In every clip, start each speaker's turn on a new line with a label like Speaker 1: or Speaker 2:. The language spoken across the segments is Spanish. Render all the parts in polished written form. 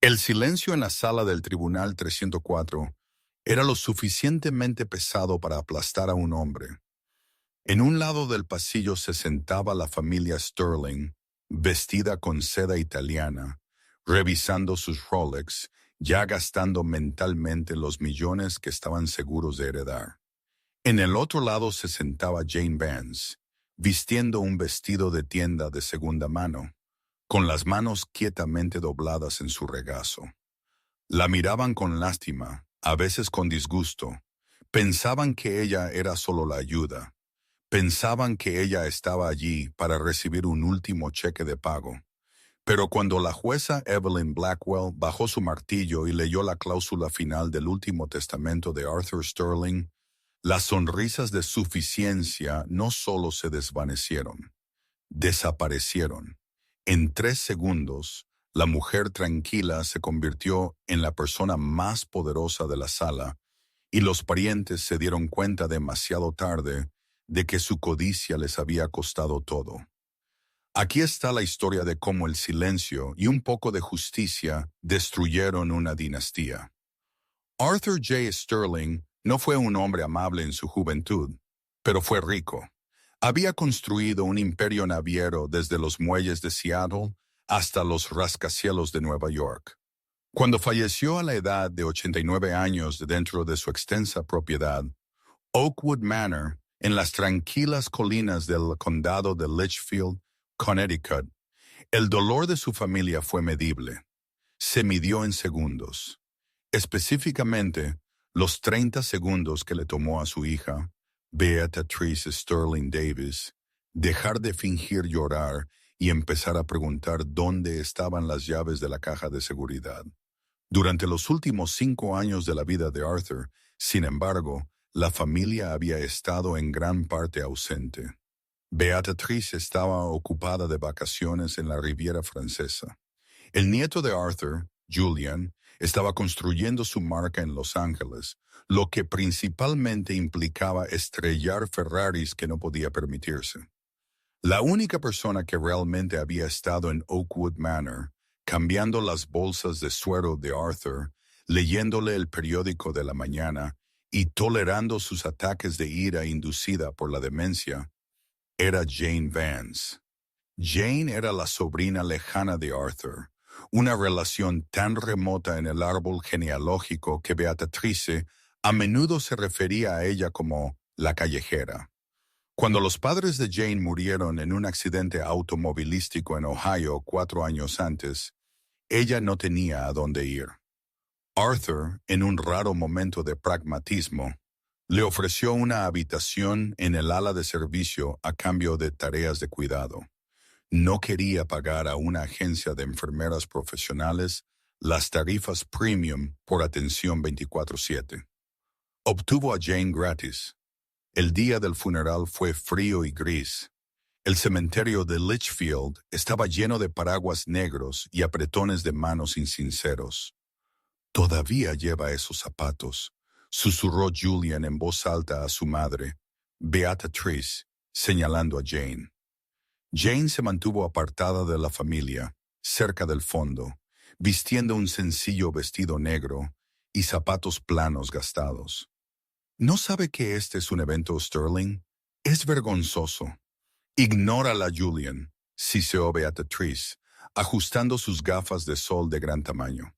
Speaker 1: El silencio en la sala del Tribunal 304 era lo suficientemente pesado para aplastar a un hombre. En un lado del pasillo se sentaba la familia Sterling, vestida con seda italiana, revisando sus Rolex, ya gastando mentalmente los millones que estaban seguros de heredar. En el otro lado se sentaba Jane Vance, vistiendo un vestido de tienda de segunda mano, con las manos quietamente dobladas en su regazo. La miraban con lástima, a veces con disgusto. Pensaban que ella era solo la ayuda. Pensaban que ella estaba allí para recibir un último cheque de pago. Pero cuando la jueza Evelyn Blackwell bajó su martillo y leyó la cláusula final del último testamento de Arthur Sterling, las sonrisas de suficiencia no solo se desvanecieron, desaparecieron. En 3 segundos, la mujer tranquila se convirtió en la persona más poderosa de la sala, y los parientes se dieron cuenta demasiado tarde de que su codicia les había costado todo. Aquí está la historia de cómo el silencio y un poco de justicia destruyeron una dinastía. Arthur J. Sterling no fue un hombre amable en su juventud, pero fue rico. Había construido un imperio naviero desde los muelles de Seattle hasta los rascacielos de Nueva York. Cuando falleció a la edad de 89 años dentro de su extensa propiedad, Oakwood Manor, en las tranquilas colinas del condado de Litchfield, Connecticut, el dolor de su familia fue medible. Se midió en segundos. Específicamente, los 30 segundos que le tomó a su hija, Beatrice Sterling Davis, dejar de fingir llorar y empezar a preguntar dónde estaban las llaves de la caja de seguridad. Durante los últimos 5 años de la vida de Arthur, sin embargo, la familia había estado en gran parte ausente. Beatrice estaba ocupada de vacaciones en la Riviera Francesa. El nieto de Arthur, Julian, estaba construyendo su marca en Los Ángeles, lo que principalmente implicaba estrellar Ferraris que no podía permitirse. La única persona que realmente había estado en Oakwood Manor, cambiando las bolsas de suero de Arthur, leyéndole el periódico de la mañana y tolerando sus ataques de ira inducida por la demencia, era Jane Vance. Jane era la sobrina lejana de Arthur, una relación tan remota en el árbol genealógico que Beatrice a menudo se refería a ella como la callejera. Cuando los padres de Jane murieron en un accidente automovilístico en Ohio 4 años antes, ella no tenía a dónde ir. Arthur, en un raro momento de pragmatismo, le ofreció una habitación en el ala de servicio a cambio de tareas de cuidado. No quería pagar a una agencia de enfermeras profesionales las tarifas premium por atención 24/7. Obtuvo a Jane gratis. El día del funeral fue frío y gris. El cementerio de Litchfield estaba lleno de paraguas negros y apretones de manos insinceros. «Todavía lleva esos zapatos», susurró Julian en voz alta a su madre, Beatrice, señalando a Jane. Jane se mantuvo apartada de la familia, cerca del fondo, vistiendo un sencillo vestido negro y zapatos planos gastados. ¿No sabe que este es un evento Sterling? Es vergonzoso. Ignórala, Julian, siseó Beatrice, ajustando sus gafas de sol de gran tamaño.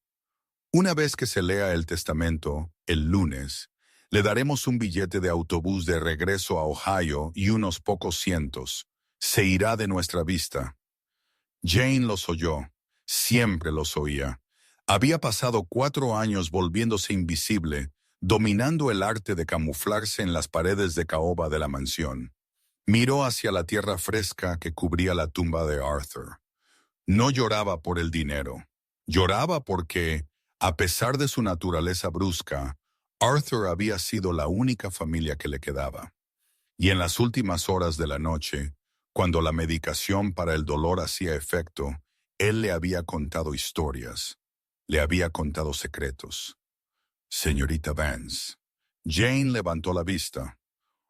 Speaker 1: Una vez que se lea el testamento, el lunes, le daremos un billete de autobús de regreso a Ohio y unos pocos cientos. Se irá de nuestra vista. Jane los oyó. Siempre los oía. Había pasado 4 años volviéndose invisible, dominando el arte de camuflarse en las paredes de caoba de la mansión. Miró hacia la tierra fresca que cubría la tumba de Arthur. No lloraba por el dinero. Lloraba porque, a pesar de su naturaleza brusca, Arthur había sido la única familia que le quedaba. Y en las últimas horas de la noche, cuando la medicación para el dolor hacía efecto, él le había contado historias, le había contado secretos. Señorita Vance. Jane levantó la vista.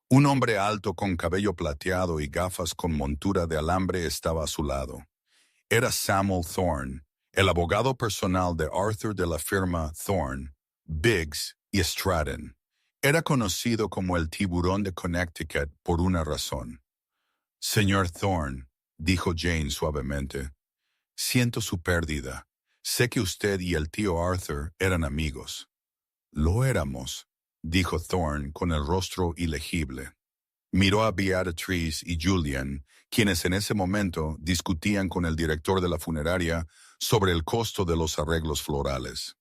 Speaker 1: Un hombre alto con cabello plateado y gafas con montura de alambre estaba a su lado. Era Samuel Thorne, el abogado personal de Arthur de la firma Thorne, Biggs y Stratton. Era conocido como el tiburón de Connecticut por una razón. Señor Thorne, dijo Jane suavemente, siento su pérdida. Sé que usted y el tío Arthur eran amigos. Lo éramos, dijo Thorne con el rostro ilegible. Miró a Beatrice y Julian, quienes en ese momento discutían con el director de la funeraria sobre el costo de los arreglos florales.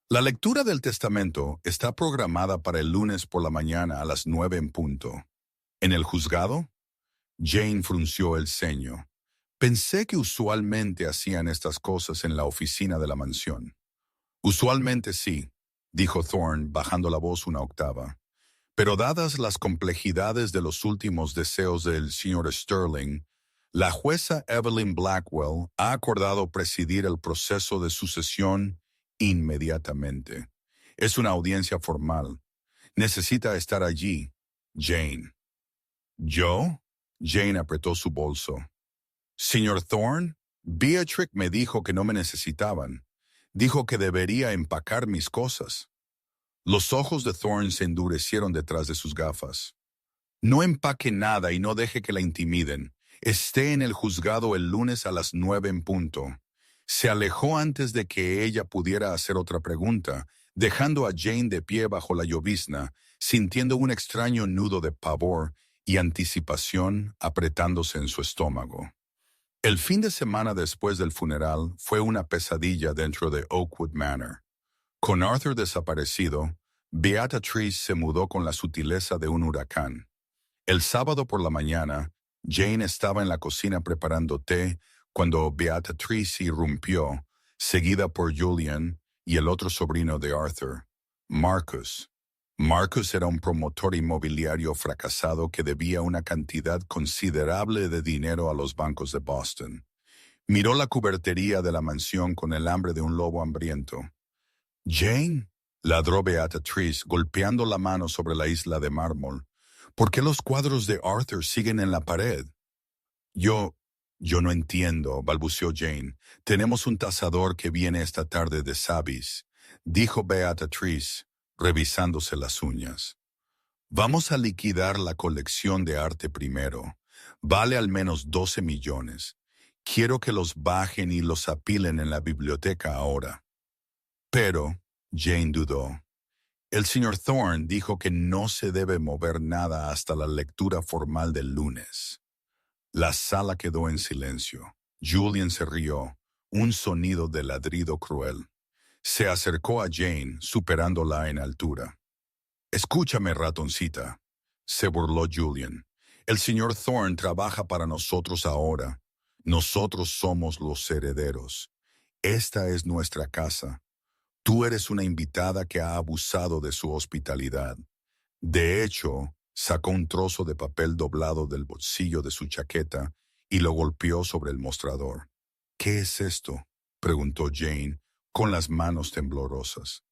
Speaker 1: La lectura del testamento está programada para el lunes por la mañana a las 9 en punto. ¿En el juzgado? Jane frunció el ceño. Pensé que usualmente hacían estas cosas en la oficina de la mansión. Usualmente sí, dijo Thorne bajando la voz una octava. Pero dadas las complejidades de los últimos deseos del señor Sterling, la jueza Evelyn Blackwell ha acordado presidir el proceso de sucesión inmediatamente. Es una audiencia formal. Necesita estar allí, Jane. ¿Yo? Jane apretó su bolso. Señor Thorne, Beatrix me dijo que no me necesitaban. Dijo que debería empacar mis cosas. Los ojos de Thorne se endurecieron detrás de sus gafas. No empaque nada y no deje que la intimiden. Esté en el juzgado el lunes a las 9 en punto. Se alejó antes de que ella pudiera hacer otra pregunta, dejando a Jane de pie bajo la llovizna, sintiendo un extraño nudo de pavor y anticipación apretándose en su estómago. El fin de semana después del funeral fue una pesadilla dentro de Oakwood Manor. Con Arthur desaparecido, Beatrice se mudó con la sutileza de un huracán. El sábado por la mañana, Jane estaba en la cocina preparando té cuando Beatrice irrumpió, seguida por Julian y el otro sobrino de Arthur, Marcus. Marcus era un promotor inmobiliario fracasado que debía una cantidad considerable de dinero a los bancos de Boston. Miró la cubertería de la mansión con el hambre de un lobo hambriento. «Jane», ladró Beatrice, golpeando la mano sobre la isla de mármol. «¿Por qué los cuadros de Arthur siguen en la pared?» Yo no entiendo», balbuceó Jane. «Tenemos un tasador que viene esta tarde de Sabis», dijo Beatrice, revisándose las uñas. «Vamos a liquidar la colección de arte primero. Vale al menos 12 millones. Quiero que los bajen y los apilen en la biblioteca ahora». Pero, Jane dudó. El señor Thorne dijo que no se debe mover nada hasta la lectura formal del lunes. La sala quedó en silencio. Julian se rió, un sonido de ladrido cruel. Se acercó a Jane, superándola en altura. «Escúchame, ratoncita», se burló Julian. «El señor Thorne trabaja para nosotros ahora. Nosotros somos los herederos. Esta es nuestra casa. Tú eres una invitada que ha abusado de su hospitalidad». De hecho, sacó un trozo de papel doblado del bolsillo de su chaqueta y lo golpeó sobre el mostrador. «¿Qué es esto?», preguntó Jane, con las manos temblorosas.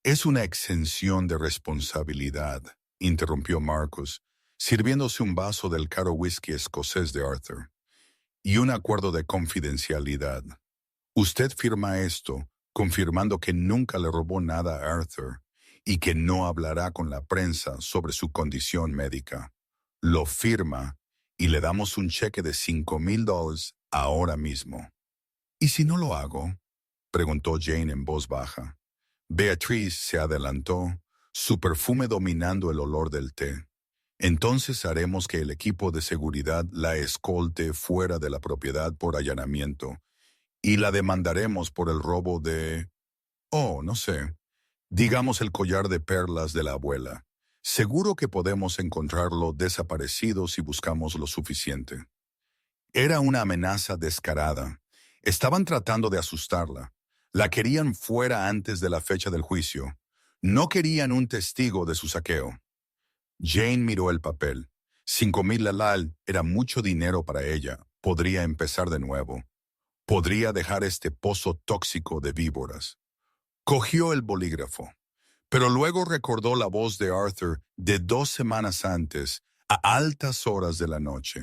Speaker 1: «Es una exención de responsabilidad», interrumpió Marcus, sirviéndose un vaso del caro whisky escocés de Arthur. «Y un acuerdo de confidencialidad. Usted firma esto, confirmando que nunca le robó nada a Arthur y que no hablará con la prensa sobre su condición médica. Lo firma y le damos un cheque de $5,000 ahora mismo». «¿Y si no lo hago?», preguntó Jane en voz baja. Beatrice se adelantó, su perfume dominando el olor del té. «Entonces haremos que el equipo de seguridad la escolte fuera de la propiedad por allanamiento y la demandaremos por el robo de... no sé. Digamos el collar de perlas de la abuela. Seguro que podemos encontrarlo desaparecido si buscamos lo suficiente». Era una amenaza descarada. Estaban tratando de asustarla. La querían fuera antes de la fecha del juicio. No querían un testigo de su saqueo. Jane miró el papel. 5,000 lalal era mucho dinero para ella. Podría empezar de nuevo. Podría dejar este pozo tóxico de víboras. Cogió el bolígrafo, pero luego recordó la voz de Arthur de 2 semanas antes, a altas horas de la noche.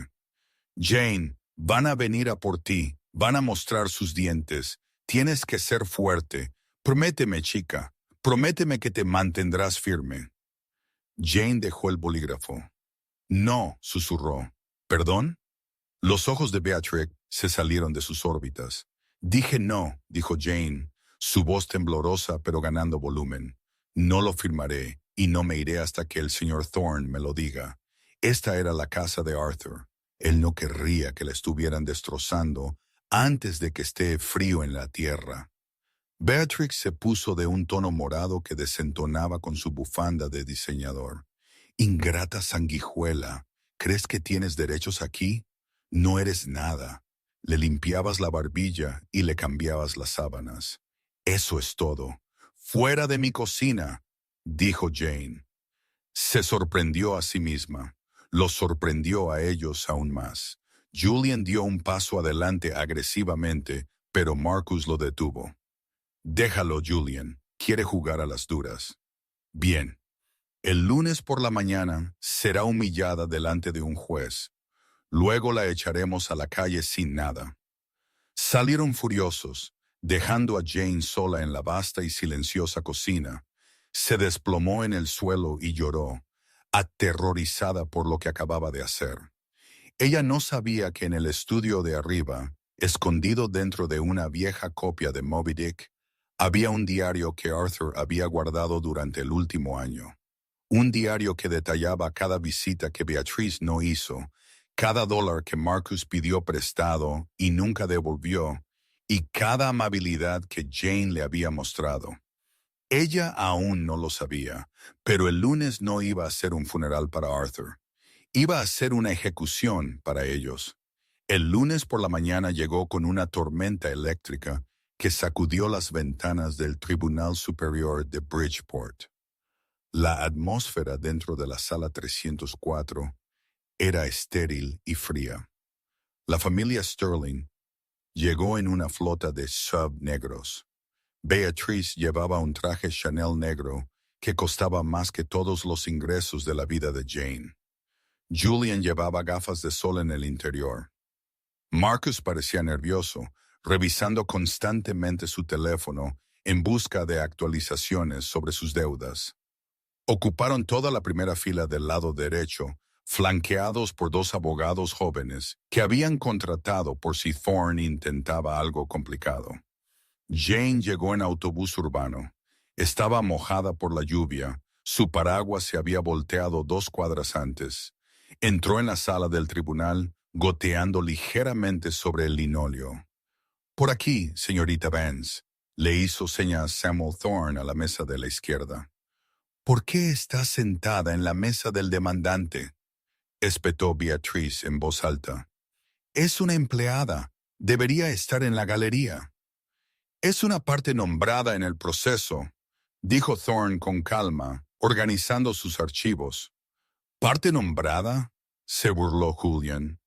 Speaker 1: «Jane, van a venir a por ti, van a mostrar sus dientes. Tienes que ser fuerte. Prométeme, chica. Prométeme que te mantendrás firme. Jane dejó el bolígrafo. No, susurró. ¿Perdón? Los ojos de Beatrix se salieron de sus órbitas. Dije no, dijo Jane, su voz temblorosa pero ganando volumen. No lo firmaré y no me iré hasta que el señor Thorne me lo diga. Esta era la casa de Arthur. Él no querría que la estuvieran destrozando antes de que esté frío en la tierra. Beatrix se puso de un tono morado que desentonaba con su bufanda de diseñador. Ingrata sanguijuela, ¿crees que tienes derechos aquí? No eres nada. Le limpiabas la barbilla y le cambiabas las sábanas. Eso es todo. Fuera de mi cocina, dijo Jane. Se sorprendió a sí misma. Los sorprendió a ellos aún más. Julian dio un paso adelante agresivamente, pero Marcus lo detuvo. Déjalo, Julian. Quiere jugar a las duras. Bien. El lunes por la mañana será humillada delante de un juez. Luego la echaremos a la calle sin nada. Salieron furiosos, dejando a Jane sola en la vasta y silenciosa cocina. Se desplomó en el suelo y lloró, aterrorizada por lo que acababa de hacer. Ella no sabía que en el estudio de arriba, escondido dentro de una vieja copia de Moby Dick, había un diario que Arthur había guardado durante el último año. Un diario que detallaba cada visita que Beatriz no hizo, cada dólar que Marcus pidió prestado y nunca devolvió, y cada amabilidad que Jane le había mostrado. Ella aún no lo sabía, pero el lunes no iba a ser un funeral para Arthur. Iba a ser una ejecución para ellos. El lunes por la mañana llegó con una tormenta eléctrica que sacudió las ventanas del Tribunal Superior de Bridgeport. La atmósfera dentro de la sala 304 era estéril y fría. La familia Sterling llegó en una flota de sub negros. Beatriz llevaba un traje Chanel negro que costaba más que todos los ingresos de la vida de Jane. Julian llevaba gafas de sol en el interior. Marcus parecía nervioso, revisando constantemente su teléfono en busca de actualizaciones sobre sus deudas. Ocuparon toda la primera fila del lado derecho, flanqueados por dos abogados jóvenes que habían contratado por si Thorne intentaba algo complicado. Jane llegó en autobús urbano. Estaba mojada por la lluvia, su paraguas se había volteado 2 cuadras antes. Entró en la sala del tribunal, goteando ligeramente sobre el linóleo. «Por aquí, señorita Vance», le hizo señas Samuel Thorne a la mesa de la izquierda. «¿Por qué está sentada en la mesa del demandante?», espetó Beatriz en voz alta. «Es una empleada. Debería estar en la galería». «Es una parte nombrada en el proceso», dijo Thorne con calma, organizando sus archivos. «¿Parte nombrada?», se burló Julian.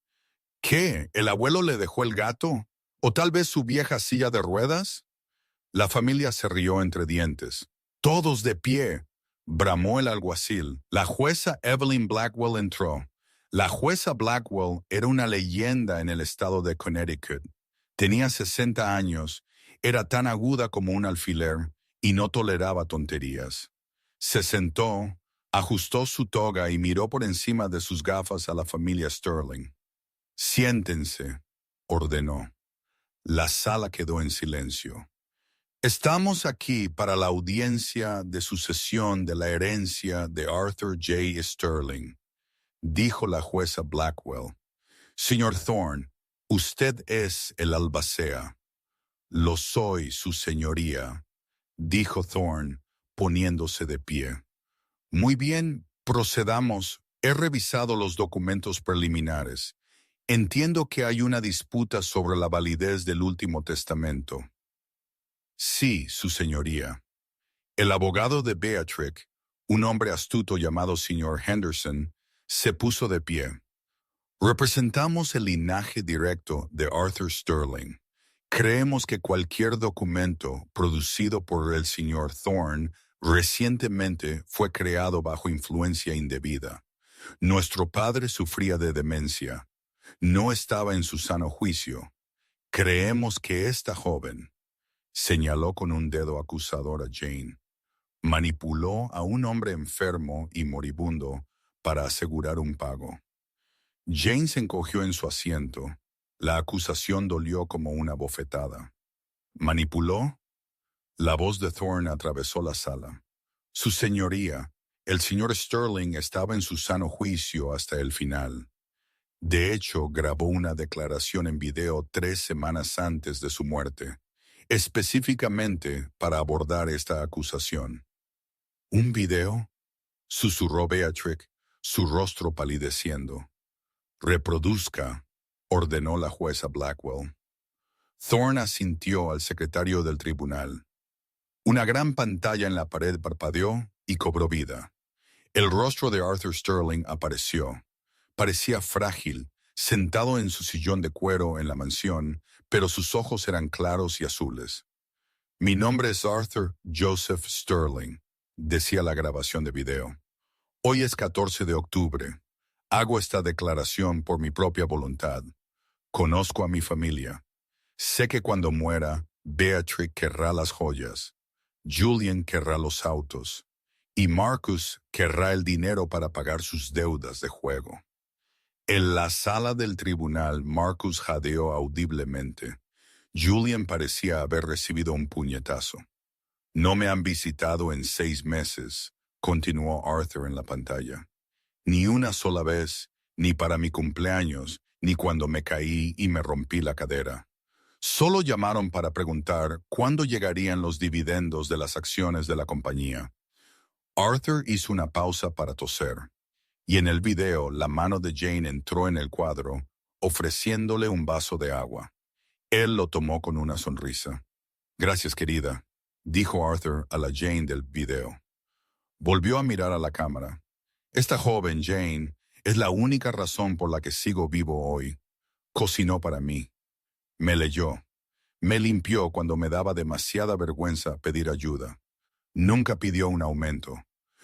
Speaker 1: «¿Qué? ¿El abuelo le dejó el gato? ¿O tal vez su vieja silla de ruedas?» La familia se rió entre dientes. «Todos de pie», bramó el alguacil. La jueza Evelyn Blackwell entró. La jueza Blackwell era una leyenda en el estado de Connecticut. Tenía 60 años, era tan aguda como un alfiler y no toleraba tonterías. Se sentó, ajustó su toga y miró por encima de sus gafas a la familia Sterling. «Siéntense», ordenó. La sala quedó en silencio. «Estamos aquí para la audiencia de sucesión de la herencia de Arthur J. Sterling», dijo la jueza Blackwell. «Señor Thorne, usted es el albacea». «Lo soy, su señoría», dijo Thorne, poniéndose de pie. «Muy bien, procedamos. He revisado los documentos preliminares. Entiendo que hay una disputa sobre la validez del último testamento». «Sí, su señoría». El abogado de Beatrix, un hombre astuto llamado señor Henderson, se puso de pie. «Representamos el linaje directo de Arthur Sterling. Creemos que cualquier documento producido por el señor Thorne recientemente fue creado bajo influencia indebida. Nuestro padre sufría de demencia. No estaba en su sano juicio. Creemos que esta joven, Señaló con un dedo acusador a Jane. Manipuló a un hombre enfermo y moribundo para asegurar un pago. Jane se encogió en su asiento. La acusación dolió como una bofetada. ¿Manipuló? La voz de Thorne atravesó la sala. Su señoría, el señor Sterling estaba en su sano juicio hasta el final. De hecho, grabó una declaración en video 3 semanas antes de su muerte, específicamente para abordar esta acusación. ¿Un video?, susurró Beatrix, su rostro palideciendo. Reproduzca, ordenó la jueza Blackwell. Thorne asintió al secretario del tribunal. Una gran pantalla en la pared parpadeó y cobró vida. El rostro de Arthur Sterling apareció. Parecía frágil, sentado en su sillón de cuero en la mansión, pero sus ojos eran claros y azules. Mi nombre es Arthur Joseph Sterling, decía la grabación de video. Hoy es 14 de octubre. Hago esta declaración por mi propia voluntad. Conozco a mi familia. Sé que cuando muera, Beatrix querrá las joyas, Julian querrá los autos, y Marcus querrá el dinero para pagar sus deudas de juego. En la sala del tribunal, Marcus jadeó audiblemente. Julian parecía haber recibido un puñetazo. No me han visitado en 6 meses, continuó Arthur en la pantalla. Ni una sola vez, ni para mi cumpleaños, ni cuando me caí y me rompí la cadera. Solo llamaron para preguntar cuándo llegarían los dividendos de las acciones de la compañía. Arthur hizo una pausa para toser, y en el video la mano de Jane entró en el cuadro, ofreciéndole un vaso de agua. Él lo tomó con una sonrisa. Gracias, querida, dijo Arthur a la Jane del video. Volvió a mirar a la cámara. Esta joven, Jane, es la única razón por la que sigo vivo hoy. Cocinó para mí. Me leyó. Me limpió cuando me daba demasiada vergüenza pedir ayuda. Nunca pidió un aumento.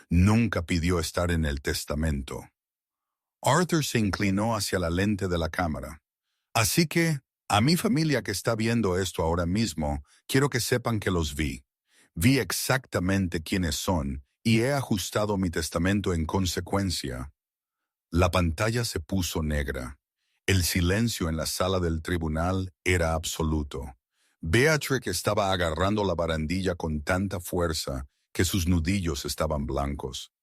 Speaker 1: Nunca pidió estar en el testamento. Arthur se inclinó hacia la lente de la cámara. Así que, a mi familia que está viendo esto ahora mismo, quiero que sepan que los vi. Vi exactamente quiénes son y he ajustado mi testamento en consecuencia. La pantalla se puso negra. El silencio en la sala del tribunal era absoluto. Beatrix estaba agarrando la barandilla con tanta fuerza que sus nudillos estaban blancos.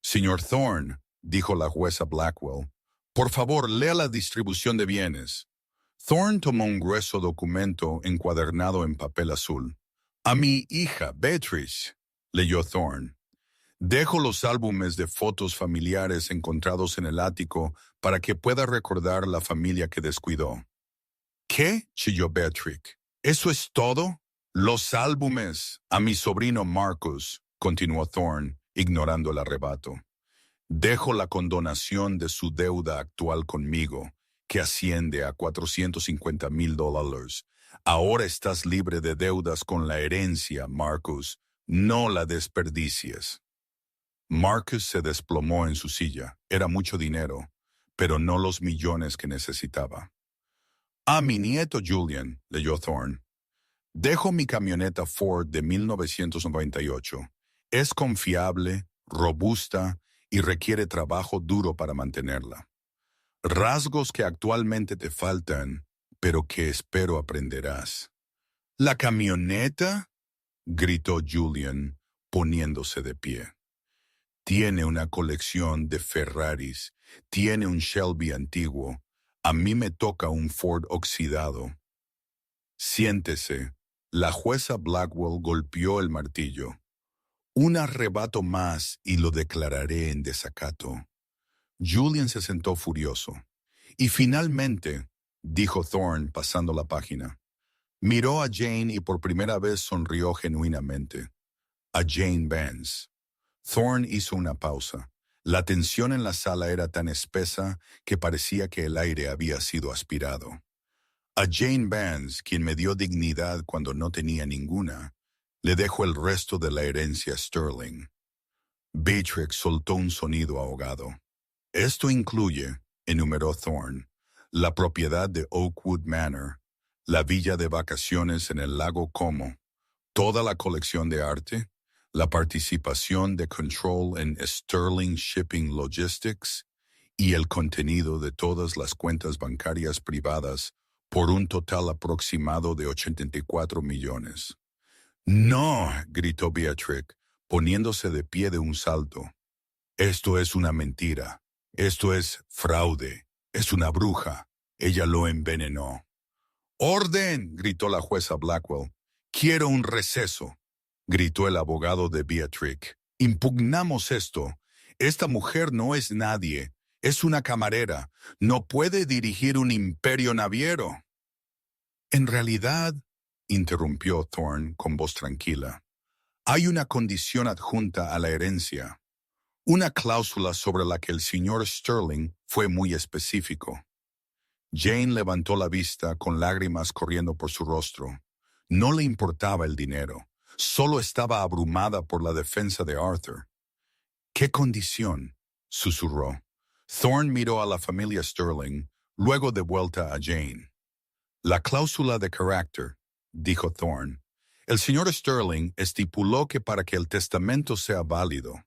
Speaker 1: Señor Thorne, dijo la jueza Blackwell, por favor, lea la distribución de bienes. Thorne tomó un grueso documento encuadernado en papel azul. A mi hija, Beatrice, leyó Thorne. Dejo los álbumes de fotos familiares encontrados en el ático para que pueda recordar la familia que descuidó. ¿Qué?, chilló Beatrix. ¿Eso es todo? Los álbumes a mi sobrino Marcus, continuó Thorne, ignorando el arrebato. Dejo la condonación de su deuda actual conmigo, que asciende a $450,000. Ahora estás libre de deudas con la herencia, Marcus. No la desperdicies. Marcus se desplomó en su silla. Era mucho dinero, pero no los millones que necesitaba. A mi nieto Julian, leyó Thorne. Dejo mi camioneta Ford de 1998. Es confiable, robusta y requiere trabajo duro para mantenerla. Rasgos que actualmente te faltan, pero que espero aprenderás. ¿La camioneta?, gritó Julian, poniéndose de pie. Tiene una colección de Ferraris, tiene un Shelby antiguo. A mí me toca un Ford oxidado. Siéntese. La jueza Blackwell golpeó el martillo. Un arrebato más y lo declararé en desacato. Julian se sentó furioso. Y finalmente, dijo Thorne pasando la página, miró a Jane y por primera vez sonrió genuinamente. A Jane Vance. Thorne hizo una pausa. La tensión en la sala era tan espesa que parecía que el aire había sido aspirado. A Jane Vance, quien me dio dignidad cuando no tenía ninguna, le dejo el resto de la herencia Sterling. Beatrix soltó un sonido ahogado. Esto incluye, enumeró Thorne, la propiedad de Oakwood Manor, la villa de vacaciones en el lago Como, toda la colección de arte, la participación de Control en Sterling Shipping Logistics y el contenido de todas las cuentas bancarias privadas por un total aproximado de 84 millones. «¡No!», gritó Beatrix, poniéndose de pie de un salto. «Esto es una mentira. Esto es fraude. Es una bruja. Ella lo envenenó». «¡Orden!», gritó la jueza Blackwell. «Quiero un receso», gritó el abogado de Beatrix. «Impugnamos esto. Esta mujer no es nadie. Es una camarera. No puede dirigir un imperio naviero». «En realidad», interrumpió Thorne con voz tranquila, «hay una condición adjunta a la herencia. Una cláusula sobre la que el señor Sterling fue muy específico». Jane levantó la vista con lágrimas corriendo por su rostro. No le importaba el dinero. Solo estaba abrumada por la defensa de Arthur. «¿Qué condición?», susurró. Thorne miró a la familia Sterling, luego de vuelta a Jane. «La cláusula de carácter», dijo Thorne. «El señor Sterling estipuló que para que el testamento sea válido,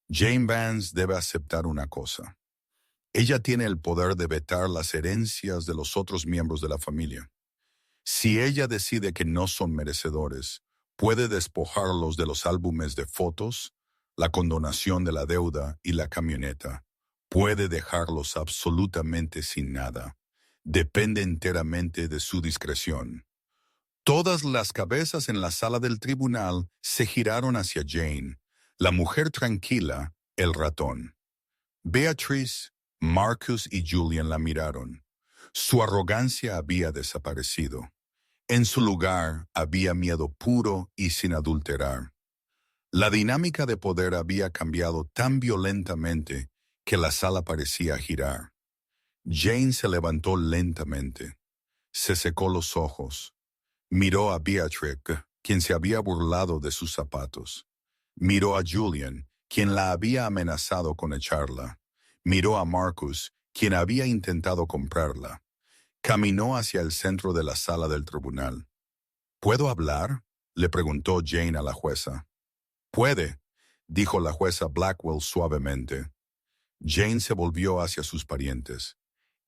Speaker 1: Jane Vance debe aceptar una cosa. Ella tiene el poder de vetar las herencias de los otros miembros de la familia. Si ella decide que no son merecedores, puede despojarlos de los álbumes de fotos, la condonación de la deuda y la camioneta. Puede dejarlos absolutamente sin nada. Depende enteramente de su discreción». Todas las cabezas en la sala del tribunal se giraron hacia Jane, la mujer tranquila, el ratón. Beatrice, Marcus y Julian la miraron. Su arrogancia había desaparecido. En su lugar había miedo puro y sin adulterar. La dinámica de poder había cambiado tan violentamente que la sala parecía girar. Jane se levantó lentamente. Se secó los ojos. Miró a Beatrix, quien se había burlado de sus zapatos. Miró a Julian, quien la había amenazado con echarla. Miró a Marcus, quien había intentado comprarla. Caminó hacia el centro de la sala del tribunal. «¿Puedo hablar?», le preguntó Jane a la jueza. «Puede», dijo la jueza Blackwell suavemente. Jane se volvió hacia sus parientes.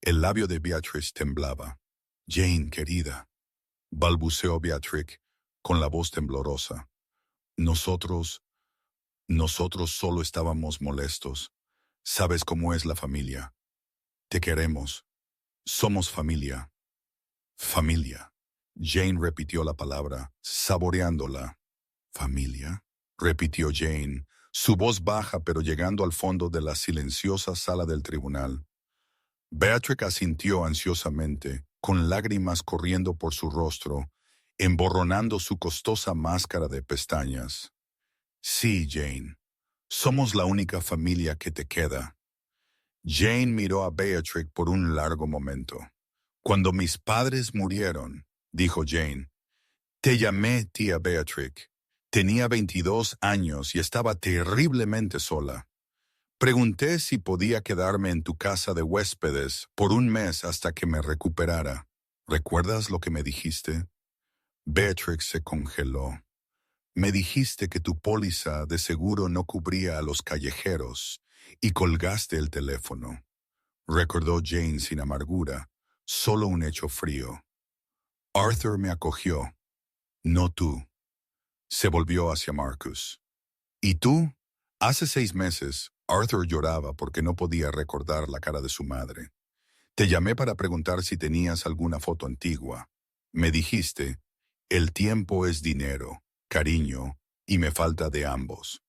Speaker 1: El labio de Beatrice temblaba. «Jane, querida», balbuceó Beatrix con la voz temblorosa. Nosotros solo estábamos molestos. Sabes cómo es la familia. Te queremos. Somos familia». «Familia». Jane repitió la palabra, saboreándola. «¿Familia?», repitió Jane, su voz baja pero llegando al fondo de la silenciosa sala del tribunal. Beatrix asintió ansiosamente, con lágrimas corriendo por su rostro, emborronando su costosa máscara de pestañas. «Sí, Jane. Somos la única familia que te queda». Jane miró a Beatrix por un largo momento. «Cuando mis padres murieron», dijo Jane, «te llamé tía Beatrix. Tenía 22 años y estaba terriblemente sola. Pregunté si podía quedarme en tu casa de huéspedes por un mes hasta que me recuperara. ¿Recuerdas lo que me dijiste?» Beatrix se congeló. «Me dijiste que tu póliza de seguro no cubría a los callejeros y colgaste el teléfono», recordó Jane sin amargura, solo un hecho frío. «Arthur me acogió, no tú». Se volvió hacia Marcus. «¿Y tú?» Hace 6 meses, Arthur lloraba porque no podía recordar la cara de su madre. Te llamé para preguntar si tenías alguna foto antigua. Me dijiste, el tiempo es dinero, cariño, y me falta de ambos.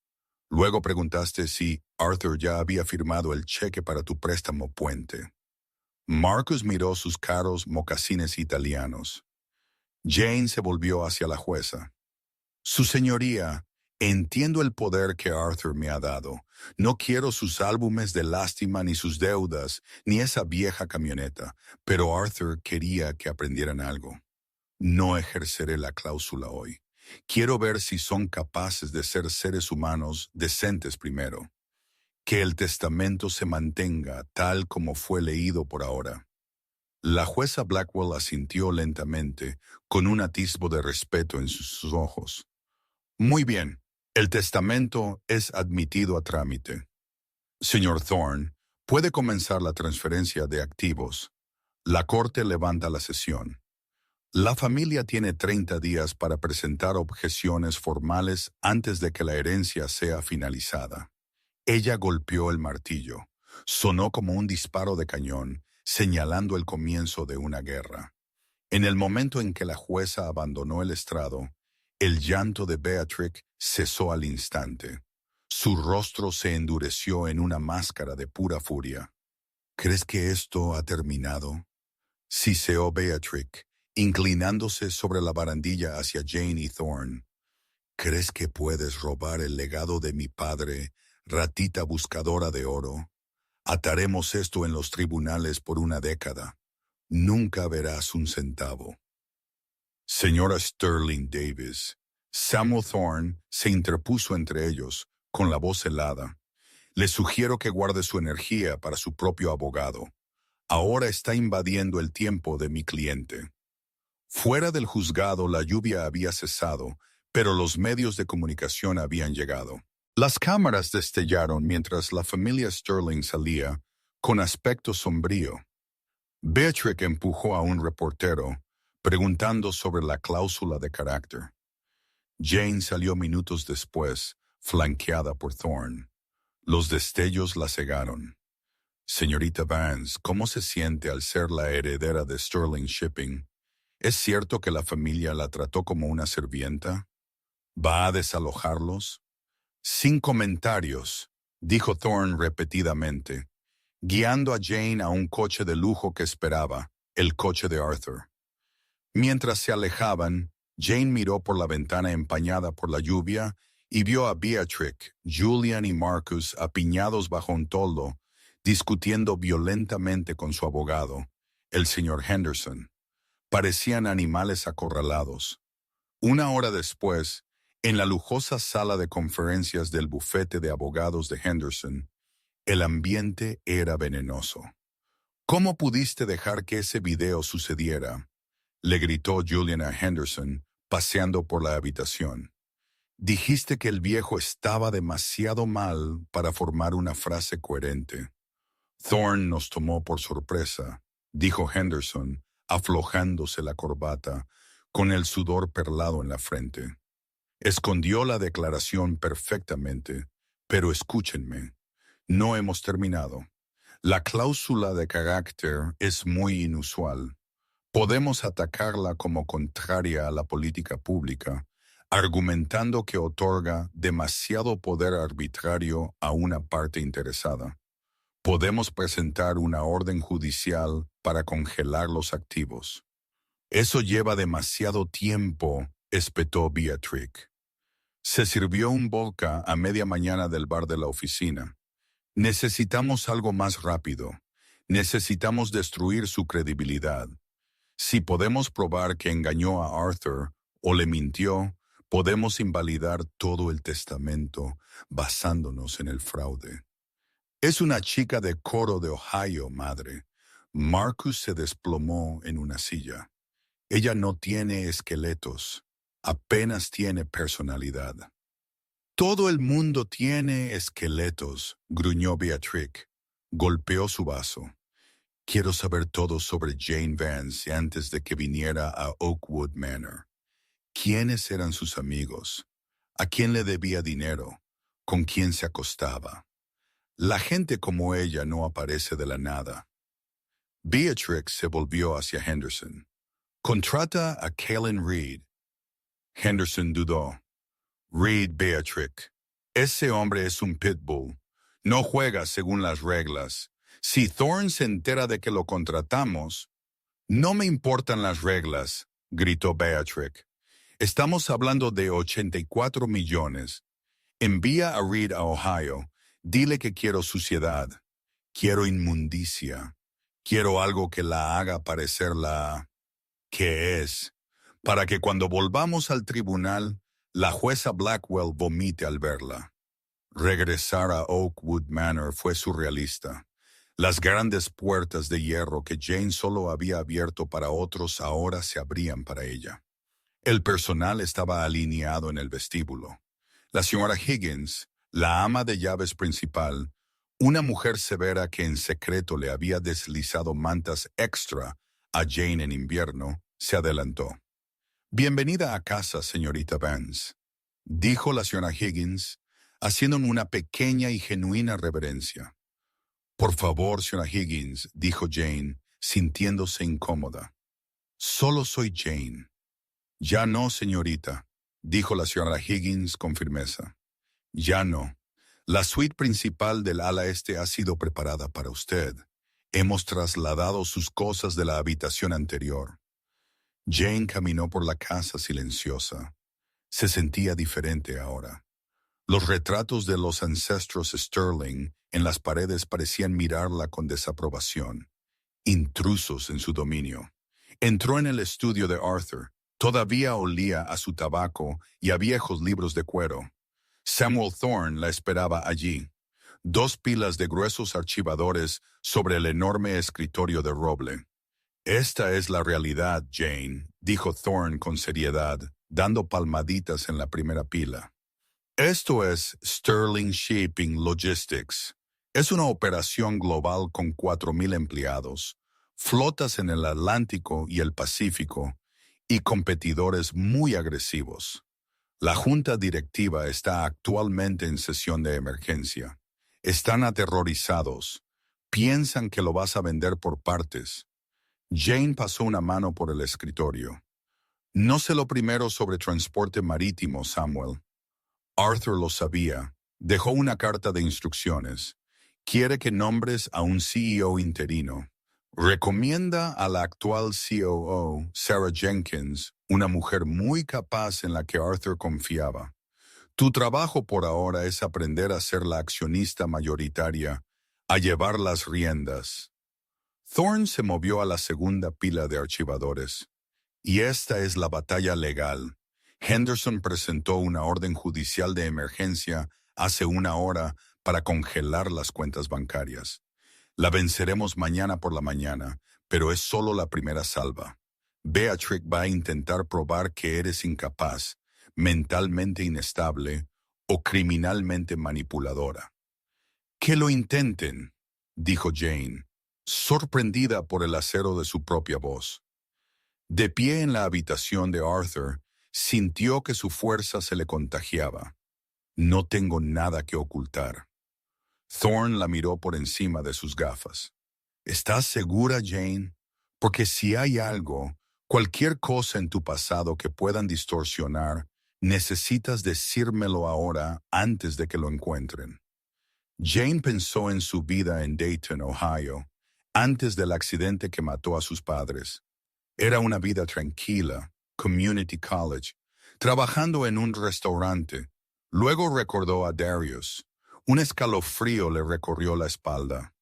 Speaker 1: Luego preguntaste si Arthur ya había firmado el cheque para tu préstamo puente. Marcus miró sus caros mocasines italianos. Jane se volvió hacia la jueza. «Su señoría, entiendo el poder que Arthur me ha dado. No quiero sus álbumes de lástima, ni sus deudas, ni esa vieja camioneta, pero Arthur quería que aprendieran algo. No ejerceré la cláusula hoy. Quiero ver si son capaces de ser seres humanos decentes primero. Que el testamento se mantenga tal como fue leído por ahora». La jueza Blackwell asintió lentamente, con un atisbo de respeto en sus ojos. Muy bien, el testamento es admitido a trámite. Señor Thorne, puede comenzar la transferencia de activos. La Corte levanta la sesión. La familia tiene 30 días para presentar objeciones formales antes de que la herencia sea finalizada. Ella golpeó el martillo. Sonó como un disparo de cañón, señalando el comienzo de una guerra. En el momento en que la jueza abandonó el estrado, el llanto de Beatrix cesó al instante. Su rostro se endureció en una máscara de pura furia. ¿Crees que esto ha terminado? Siseó Beatrix, inclinándose sobre la barandilla hacia Jane y Thorne. ¿Crees que puedes robar el legado de mi padre, ratita buscadora de oro? Ataremos esto en los tribunales por una década. Nunca verás un centavo. Señora Sterling Davis, Samuel Thorne se interpuso entre ellos, con la voz helada. Le sugiero que guarde su energía para su propio abogado. Ahora está invadiendo el tiempo de mi cliente. Fuera del juzgado la lluvia había cesado, pero los medios de comunicación habían llegado. Las cámaras destellaron mientras la familia Sterling salía, con aspecto sombrío. Beatrix empujó a un reportero, preguntando sobre la cláusula de carácter. Jane salió minutos después, flanqueada por Thorne. Los destellos la cegaron. Señorita Vance, ¿cómo se siente al ser la heredera de Sterling Shipping? ¿Es cierto que la familia la trató como una sirvienta? ¿Va a desalojarlos? Sin comentarios, dijo Thorne repetidamente, guiando a Jane a un coche de lujo que esperaba, el coche de Arthur. Mientras se alejaban, Jane miró por la ventana empañada por la lluvia y vio a Beatrix, Julian y Marcus apiñados bajo un toldo, discutiendo violentamente con su abogado, el señor Henderson. Parecían animales acorralados. Una hora después, en la lujosa sala de conferencias del bufete de abogados de Henderson, el ambiente era venenoso. ¿Cómo pudiste dejar que ese video sucediera?, le gritó Julian a Henderson, paseando por la habitación. Dijiste que el viejo estaba demasiado mal para formar una frase coherente. Thorne nos tomó por sorpresa, dijo Henderson, aflojándose la corbata, con el sudor perlado en la frente. Escondió la declaración perfectamente, pero escúchenme, no hemos terminado. La cláusula de carácter es muy inusual. Podemos atacarla como contraria a la política pública, argumentando que otorga demasiado poder arbitrario a una parte interesada. Podemos presentar una orden judicial para congelar los activos. Eso lleva demasiado tiempo, espetó Beatrix. Se sirvió un vodka a media mañana del bar de la oficina. Necesitamos algo más rápido. Necesitamos destruir su credibilidad. Si podemos probar que engañó a Arthur o le mintió, podemos invalidar todo el testamento basándonos en el fraude. Es una chica de coro de Ohio, madre. Marcus se desplomó en una silla. Ella no tiene esqueletos, apenas tiene personalidad. Todo el mundo tiene esqueletos, gruñó Beatrix. Golpeó su vaso. Quiero saber todo sobre Jane Vance antes de que viniera a Oakwood Manor. ¿Quiénes eran sus amigos? ¿A quién le debía dinero? ¿Con quién se acostaba? La gente como ella no aparece de la nada. Beatrix se volvió hacia Henderson. Contrata a Kellen Reed. Henderson dudó. Reed, Beatrix. Ese hombre es un pitbull. No juega según las reglas. Si Thorne se entera de que lo contratamos... No me importan las reglas, gritó Beatrix. Estamos hablando de 84 millones. Envía a Reed a Ohio. Dile que quiero suciedad. Quiero inmundicia. Quiero algo que la haga parecer la... que es. Para que cuando volvamos al tribunal, la jueza Blackwell vomite al verla. Regresar a Oakwood Manor fue surrealista. Las grandes puertas de hierro que Jane solo había abierto para otros ahora se abrían para ella. El personal estaba alineado en el vestíbulo. La señora Higgins, la ama de llaves principal, una mujer severa que en secreto le había deslizado mantas extra a Jane en invierno, se adelantó. «Bienvenida a casa, señorita Vance», dijo la señora Higgins, haciendo una pequeña y genuina reverencia. «Por favor, señora Higgins», dijo Jane, sintiéndose incómoda. «Solo soy Jane». «Ya no, señorita», dijo la señora Higgins con firmeza. «Ya no. La suite principal del ala este ha sido preparada para usted. Hemos trasladado sus cosas de la habitación anterior». Jane caminó por la casa silenciosa. Se sentía diferente ahora. Los retratos de los ancestros Sterling en las paredes parecían mirarla con desaprobación, intrusos en su dominio. Entró en el estudio de Arthur. Todavía olía a su tabaco y a viejos libros de cuero. Samuel Thorne la esperaba allí. 2 pilas de gruesos archivadores sobre el enorme escritorio de roble. «Esta es la realidad, Jane», dijo Thorne con seriedad, dando palmaditas en la primera pila. «Esto es Sterling Shipping Logistics. Es una operación global con 4,000 empleados, flotas en el Atlántico y el Pacífico, y competidores muy agresivos. La junta directiva está actualmente en sesión de emergencia. Están aterrorizados. Piensan que lo vas a vender por partes». Jane pasó una mano por el escritorio. «No sé lo primero sobre transporte marítimo, Samuel». Arthur lo sabía. Dejó una carta de instrucciones. «Quiere que nombres a un CEO interino. Recomienda a la actual COO, Sarah Jenkins, una mujer muy capaz en la que Arthur confiaba. Tu trabajo por ahora es aprender a ser la accionista mayoritaria, a llevar las riendas». Thorne se movió a la segunda pila de archivadores. «Y esta es la batalla legal. Henderson presentó una orden judicial de emergencia hace 1 hora para congelar las cuentas bancarias. La venceremos mañana por la mañana, pero es solo la primera salva. Beatrix va a intentar probar que eres incapaz, mentalmente inestable o criminalmente manipuladora». «Que lo intenten», dijo Jane, sorprendida por el acero de su propia voz. De pie en la habitación de Arthur, sintió que su fuerza se le contagiaba. «No tengo nada que ocultar». Thorne la miró por encima de sus gafas. «¿Estás segura, Jane? Porque si hay algo, cualquier cosa en tu pasado que puedan distorsionar, necesitas decírmelo ahora antes de que lo encuentren». Jane pensó en su vida en Dayton, Ohio, antes del accidente que mató a sus padres. Era una vida tranquila, community college, trabajando en un restaurante. Luego recordó a Darius. Un escalofrío le recorrió la espalda.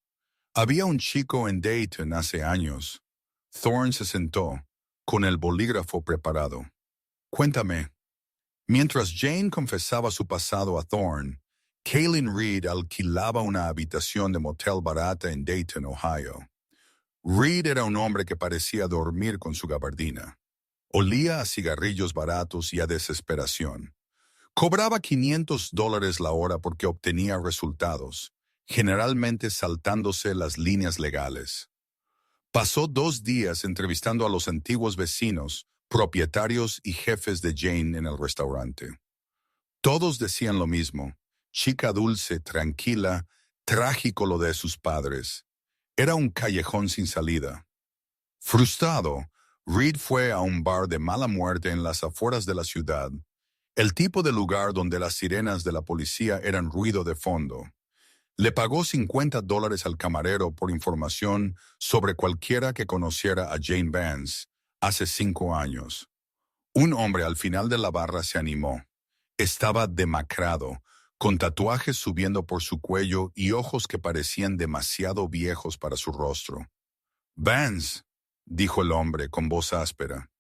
Speaker 1: Había un chico en Dayton hace años. Thorne se sentó, con el bolígrafo preparado. «Cuéntame». Mientras Jane confesaba su pasado a Thorne, Kaylin Reed alquilaba una habitación de motel barata en Dayton, Ohio. Reed era un hombre que parecía dormir con su gabardina. Olía a cigarrillos baratos y a desesperación. Cobraba $500 la hora porque obtenía resultados, generalmente saltándose las líneas legales. Pasó 2 días entrevistando a los antiguos vecinos, propietarios y jefes de Jane en el restaurante. Todos decían lo mismo: chica dulce, tranquila, trágico lo de sus padres. Era un callejón sin salida. Frustrado, Reed fue a un bar de mala muerte en las afueras de la ciudad, el tipo de lugar donde las sirenas de la policía eran ruido de fondo. Le pagó $50 al camarero por información sobre cualquiera que conociera a Jane Vance hace 5 años. Un hombre al final de la barra se animó. Estaba demacrado, con tatuajes subiendo por su cuello y ojos que parecían demasiado viejos para su rostro. «Vance», dijo el hombre con voz áspera.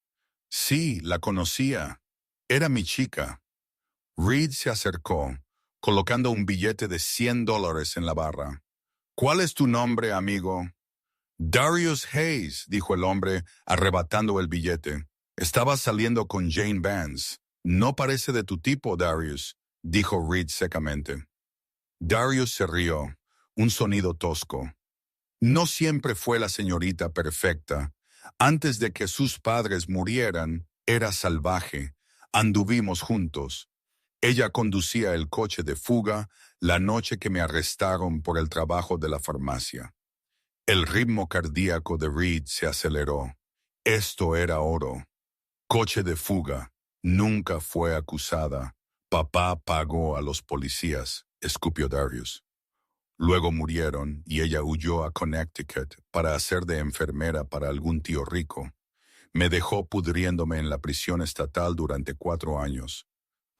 Speaker 1: «Sí, la conocía. Era mi chica». Reed se acercó, colocando un billete de $100 en la barra. ¿Cuál es tu nombre, amigo? Darius Hayes, dijo el hombre, arrebatando el billete. Estaba saliendo con Jane Vance. No parece de tu tipo, Darius, dijo Reed secamente. Darius se rió, un sonido tosco. No siempre fue la señorita perfecta. Antes de que sus padres murieran, era salvaje. Anduvimos juntos. Ella conducía el coche de fuga la noche que me arrestaron por el trabajo de la farmacia. El ritmo cardíaco de Reed se aceleró. Esto era oro. Coche de fuga. Nunca fue acusada. Papá pagó a los policías, escupió Darius. Luego murieron y ella huyó a Connecticut para hacer de enfermera para algún tío rico. Me dejó pudriéndome en la prisión estatal durante 4 años.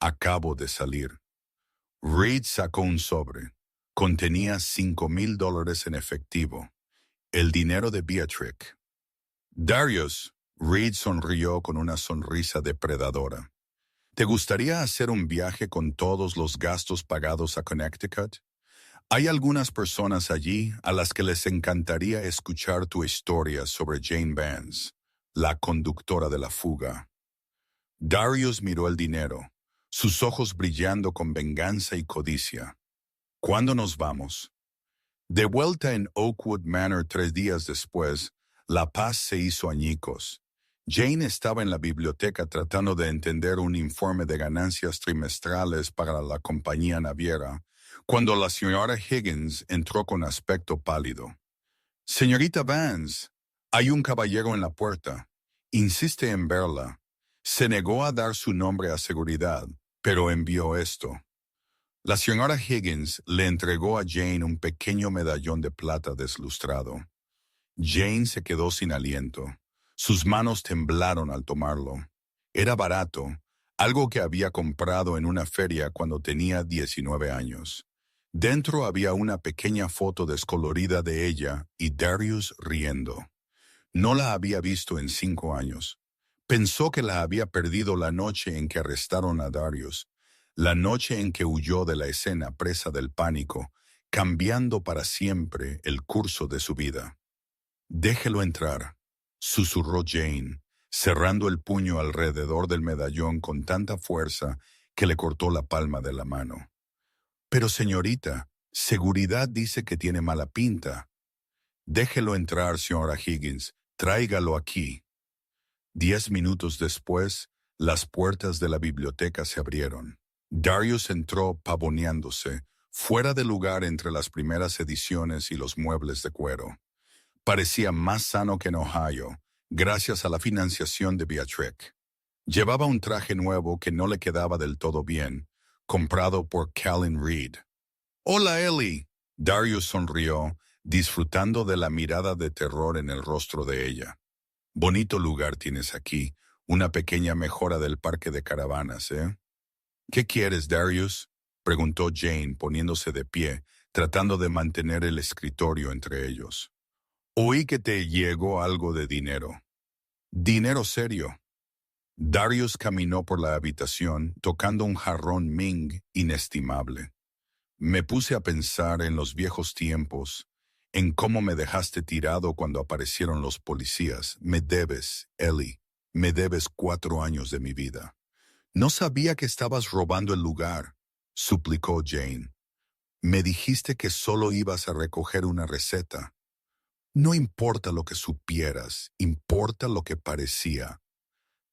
Speaker 1: Acabo de salir. Reed sacó un sobre. Contenía $5,000 en efectivo. El dinero de Beatrix. Darius, Reed sonrió con una sonrisa depredadora. ¿Te gustaría hacer un viaje con todos los gastos pagados a Connecticut? Hay algunas personas allí a las que les encantaría escuchar tu historia sobre Jane Vance, la conductora de la fuga. Darius miró el dinero, sus ojos brillando con venganza y codicia. ¿Cuándo nos vamos? De vuelta en Oakwood Manor 3 días después, la paz se hizo añicos. Jane estaba en la biblioteca tratando de entender un informe de ganancias trimestrales para la compañía naviera, cuando la señora Higgins entró con aspecto pálido. «Señorita Vance, hay un caballero en la puerta. Insiste en verla. Se negó a dar su nombre a seguridad, pero envió esto». La señora Higgins le entregó a Jane un pequeño medallón de plata deslustrado. Jane se quedó sin aliento. Sus manos temblaron al tomarlo. Era barato, algo que había comprado en una feria cuando tenía 19 años. Dentro había una pequeña foto descolorida de ella y Darius riendo. No la había visto en 5 años. Pensó que la había perdido la noche en que arrestaron a Darius, la noche en que huyó de la escena presa del pánico, cambiando para siempre el curso de su vida. «Déjelo entrar», susurró Jane, cerrando el puño alrededor del medallón con tanta fuerza que le cortó la palma de la mano. «Pero señorita, seguridad dice que tiene mala pinta». «Déjelo entrar, señora Higgins, tráigalo aquí». 10 minutos después, las puertas de la biblioteca se abrieron. Darius entró pavoneándose, fuera de lugar entre las primeras ediciones y los muebles de cuero. Parecía más sano que en Ohio, gracias a la financiación de Beatrix. Llevaba un traje nuevo que no le quedaba del todo bien, comprado por Callan Reed. «Hola, Ellie». Darius sonrió, disfrutando de la mirada de terror en el rostro de ella. «Bonito lugar tienes aquí, una pequeña mejora del parque de caravanas, ¿eh?» «¿Qué quieres, Darius?», preguntó Jane, poniéndose de pie, tratando de mantener el escritorio entre ellos. «Oí que te llegó algo de dinero». «Dinero serio». Darius caminó por la habitación, tocando un jarrón Ming inestimable. «Me puse a pensar en los viejos tiempos, en cómo me dejaste tirado cuando aparecieron los policías. Me debes, Ellie, me debes 4 años de mi vida». «No sabía que estabas robando el lugar», suplicó Jane. «Me dijiste que solo ibas a recoger una receta». «No importa lo que supieras, importa lo que parecía».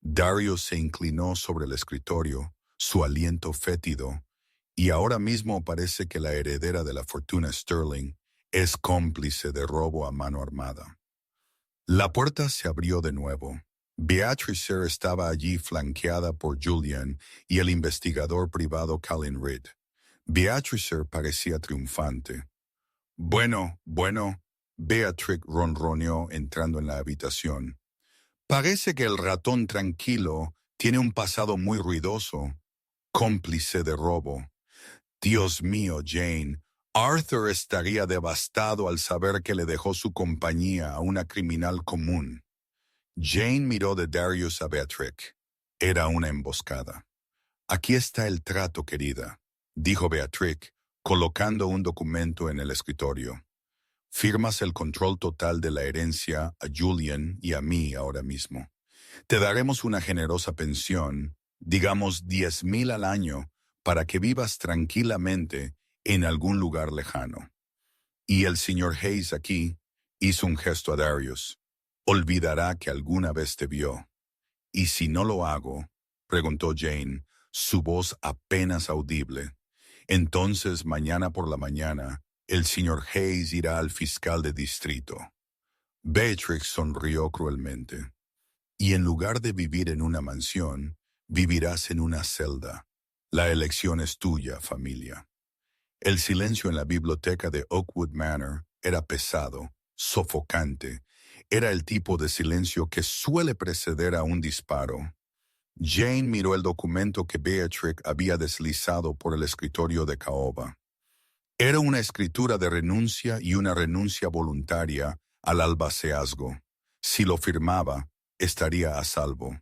Speaker 1: Darius se inclinó sobre el escritorio, su aliento fétido, y ahora mismo parece que la heredera de la fortuna Sterling es cómplice de robo a mano armada. La puerta se abrió de nuevo. Beatrice estaba allí flanqueada por Julian y el investigador privado Callan Reed. Beatrice parecía triunfante. Bueno, Beatrix ronroneó entrando en la habitación. «Parece que el ratón tranquilo tiene un pasado muy ruidoso. Cómplice de robo. Dios mío, Jane, Arthur estaría devastado al saber que le dejó su compañía a una criminal común». Jane miró de Darius a Beatrix. Era una emboscada. «Aquí está el trato, querida», dijo Beatrix, colocando un documento en el escritorio. Firmas el control total de la herencia a Julian y a mí ahora mismo. Te daremos una generosa pensión, digamos 10,000 al año, para que vivas tranquilamente en algún lugar lejano. Y el señor Hayes aquí hizo un gesto a Darius. Olvidará que alguna vez te vio. ¿Y si no lo hago?, preguntó Jane, su voz apenas audible. Entonces, mañana por la mañana, el señor Hayes irá al fiscal de distrito. Beatrix sonrió cruelmente. Y en lugar de vivir en una mansión, vivirás en una celda. La elección es tuya, familia. El silencio en la biblioteca de Oakwood Manor era pesado, sofocante. Era el tipo de silencio que suele preceder a un disparo. Jane miró el documento que Beatrix había deslizado por el escritorio de caoba. Era una escritura de renuncia y una renuncia voluntaria al albaceazgo. Si lo firmaba, estaría a salvo.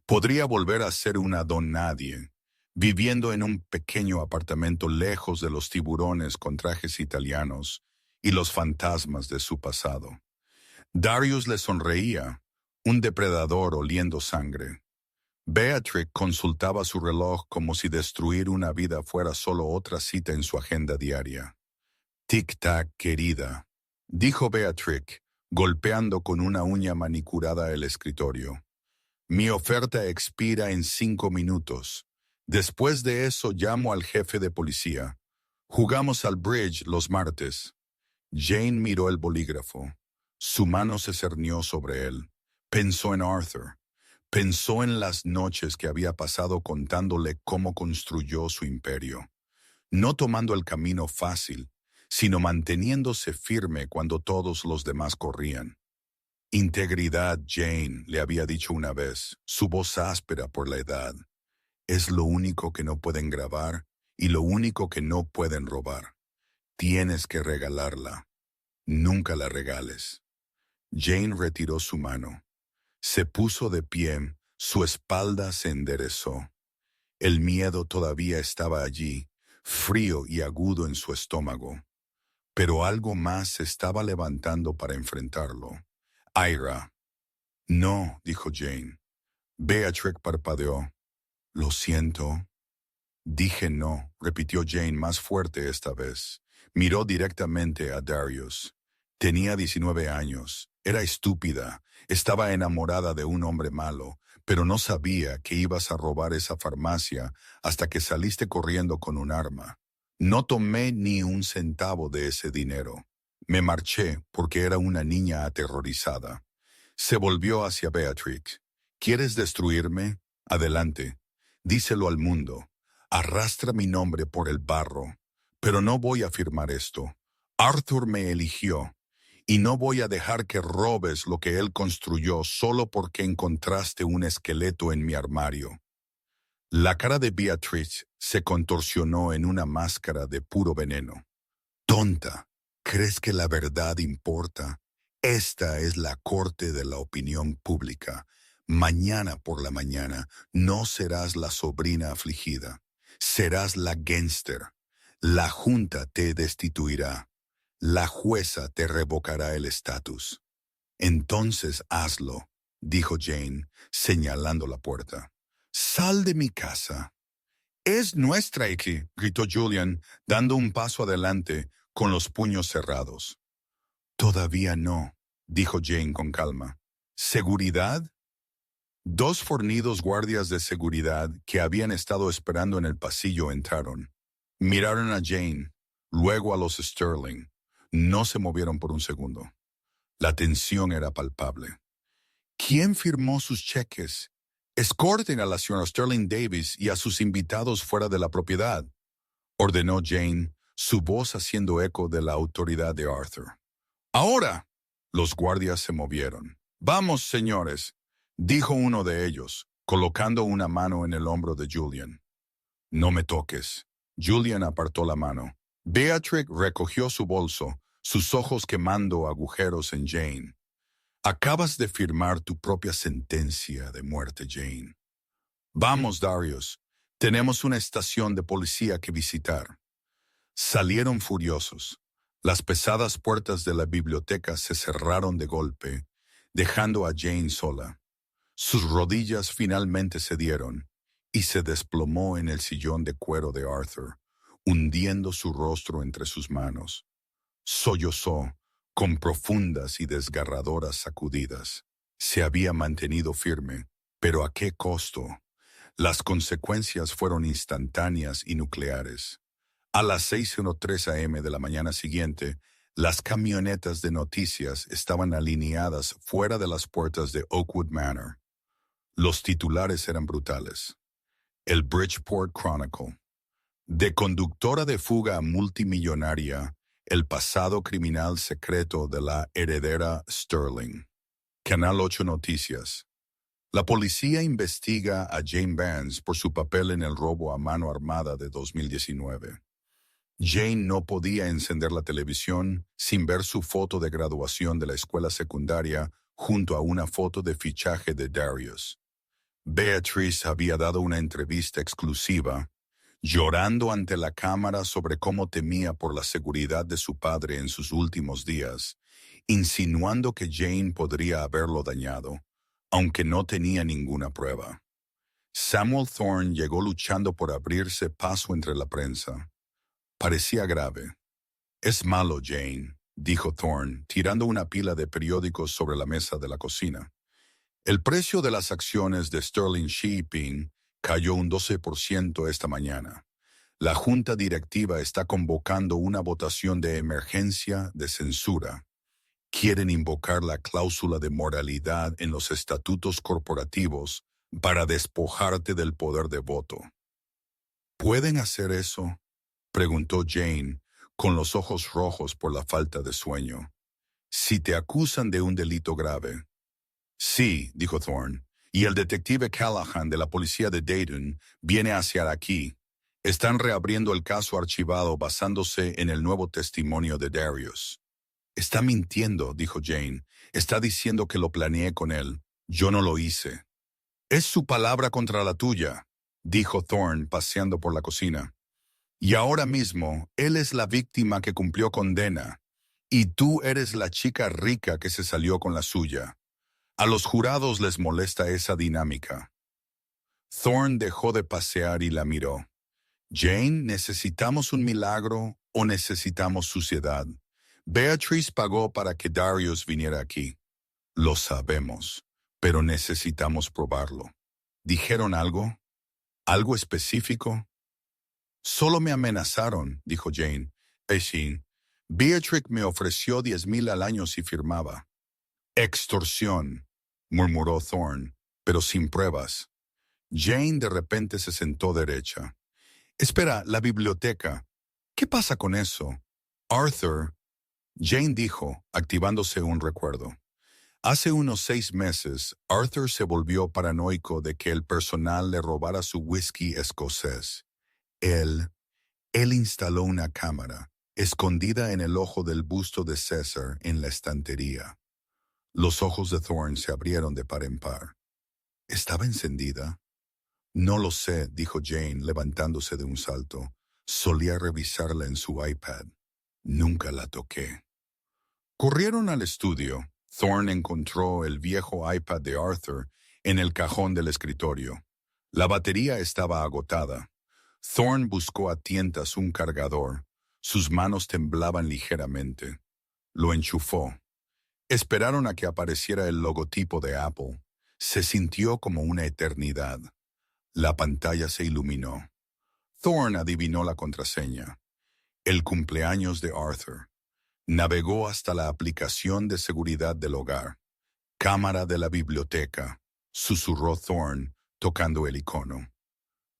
Speaker 1: Podría volver a ser una don nadie, viviendo en un pequeño apartamento lejos de los tiburones con trajes italianos y los fantasmas de su pasado. Darius le sonreía, un depredador oliendo sangre. Beatrix consultaba su reloj como si destruir una vida fuera solo otra cita en su agenda diaria. Tic-tac, querida, dijo Beatrix, golpeando con una uña manicurada el escritorio. Mi oferta expira en 5 minutos. Después de eso llamo al jefe de policía. Jugamos al bridge los martes. Jane miró el bolígrafo. Su mano se cernió sobre él. Pensó en Arthur. Pensó en las noches que había pasado contándole cómo construyó su imperio. No tomando el camino fácil, sino manteniéndose firme cuando todos los demás corrían. Integridad, Jane, le había dicho una vez, su voz áspera por la edad. Es lo único que no pueden grabar y lo único que no pueden robar. Tienes que regalarla. Nunca la regales. Jane retiró su mano. Se puso de pie, su espalda se enderezó. El miedo todavía estaba allí, frío y agudo en su estómago. Pero algo más se estaba levantando para enfrentarlo. Ira. No, dijo Jane. Beatrix parpadeó. Lo siento. Dije no, repitió Jane más fuerte esta vez. Miró directamente a Darius. Tenía 19 años. Era estúpida. Estaba enamorada de un hombre malo, pero no sabía que ibas a robar esa farmacia hasta que saliste corriendo con un arma. No tomé ni un centavo de ese dinero. Me marché porque era una niña aterrorizada. Se volvió hacia Beatrix. ¿Quieres destruirme? Adelante. Díselo al mundo. Arrastra mi nombre por el barro. Pero no voy a firmar esto. Arthur me eligió. Y no voy a dejar que robes lo que él construyó solo porque encontraste un esqueleto en mi armario. La cara de Beatriz se contorsionó en una máscara de puro veneno. Tonta, ¿crees que la verdad importa? Esta es la corte de la opinión pública. Mañana por la mañana no serás la sobrina afligida. Serás la gangster. La junta te destituirá. La jueza te revocará el estatus. Entonces hazlo, dijo Jane, señalando la puerta. Sal de mi casa. Es nuestra aquí, gritó Julian, dando un paso adelante con los puños cerrados. Todavía no, dijo Jane con calma. ¿Seguridad? 2 fornidos guardias de seguridad que habían estado esperando en el pasillo entraron. Miraron a Jane, luego a los Sterling. No se movieron por un segundo. La tensión era palpable. ¿Quién firmó sus cheques? Escorten a la señora Sterling Davis y a sus invitados fuera de la propiedad, ordenó Jane, su voz haciendo eco de la autoridad de Arthur. ¡Ahora! Los guardias se movieron. Vamos, señores, dijo uno de ellos, colocando una mano en el hombro de Julian. No me toques. Julian apartó la mano. Beatrix recogió su bolso, sus ojos quemando agujeros en Jane. Acabas de firmar tu propia sentencia de muerte, Jane. Vamos, Darius. Tenemos una estación de policía que visitar. Salieron furiosos. Las pesadas puertas de la biblioteca se cerraron de golpe, dejando a Jane sola. Sus rodillas finalmente cedieron y se desplomó en el sillón de cuero de Arthur, hundiendo su rostro entre sus manos. Sollozó con profundas y desgarradoras sacudidas. Se había mantenido firme, pero ¿a qué costo? Las consecuencias fueron instantáneas y nucleares. A las 6:03 a.m. de la mañana siguiente, las camionetas de noticias estaban alineadas fuera de las puertas de Oakwood Manor. Los titulares eran brutales. El Bridgeport Chronicle. De conductora de fuga multimillonaria, el pasado criminal secreto de la heredera Sterling. Canal 8 Noticias. La policía investiga a Jane Vance por su papel en el robo a mano armada de 2019. Jane no podía encender la televisión sin ver su foto de graduación de la escuela secundaria junto a una foto de fichaje de Darius. Beatrice había dado una entrevista exclusiva, llorando ante la cámara sobre cómo temía por la seguridad de su padre en sus últimos días, insinuando que Jane podría haberlo dañado, aunque no tenía ninguna prueba. Samuel Thorne llegó luchando por abrirse paso entre la prensa. Parecía grave. «Es malo, Jane», dijo Thorne, tirando una pila de periódicos sobre la mesa de la cocina. El precio de las acciones de Sterling Shipping cayó un 12% esta mañana. La junta directiva está convocando una votación de emergencia de censura. Quieren invocar la cláusula de moralidad en los estatutos corporativos para despojarte del poder de voto. ¿Pueden hacer eso?, preguntó Jane, con los ojos rojos por la falta de sueño. «Si te acusan de un delito grave». «Sí», dijo Thorne, «y el detective Callahan de la policía de Dayton viene hacia aquí. Están reabriendo el caso archivado basándose en el nuevo testimonio de Darius». «Está mintiendo», dijo Jane. «Está diciendo que lo planeé con él. Yo no lo hice». «Es su palabra contra la tuya», dijo Thorne paseando por la cocina. «Y ahora mismo, él es la víctima que cumplió condena, y tú eres la chica rica que se salió con la suya. A los jurados les molesta esa dinámica». Thorne dejó de pasear y la miró. «Jane, ¿necesitamos un milagro o necesitamos suciedad? Beatrice pagó para que Darius viniera aquí». «Lo sabemos, pero necesitamos probarlo». «¿Dijeron algo? ¿Algo específico?» «Solo me amenazaron», dijo Jane. «Sí. Beatrix me ofreció 10,000 al año si firmaba». «Extorsión», murmuró Thorne, pero sin pruebas. Jane de repente se sentó derecha. «Espera, la biblioteca. ¿Qué pasa con eso?» «Arthur», Jane dijo, activándose un recuerdo. Hace unos 6 meses, Arthur se volvió paranoico de que el personal le robara su whisky escocés. Él instaló una cámara, escondida en el ojo del busto de César en la estantería. Los ojos de Thorne se abrieron de par en par. ¿Estaba encendida? «No lo sé», dijo Jane, levantándose de un salto. «Solía revisarla en su iPad. Nunca la toqué». Corrieron al estudio. Thorne encontró el viejo iPad de Arthur en el cajón del escritorio. La batería estaba agotada. Thorne buscó a tientas un cargador. Sus manos temblaban ligeramente. Lo enchufó. Esperaron a que apareciera el logotipo de Apple. Se sintió como una eternidad. La pantalla se iluminó. Thorne adivinó la contraseña. El cumpleaños de Arthur. Navegó hasta la aplicación de seguridad del hogar. «Cámara de la biblioteca», susurró Thorne, tocando el icono.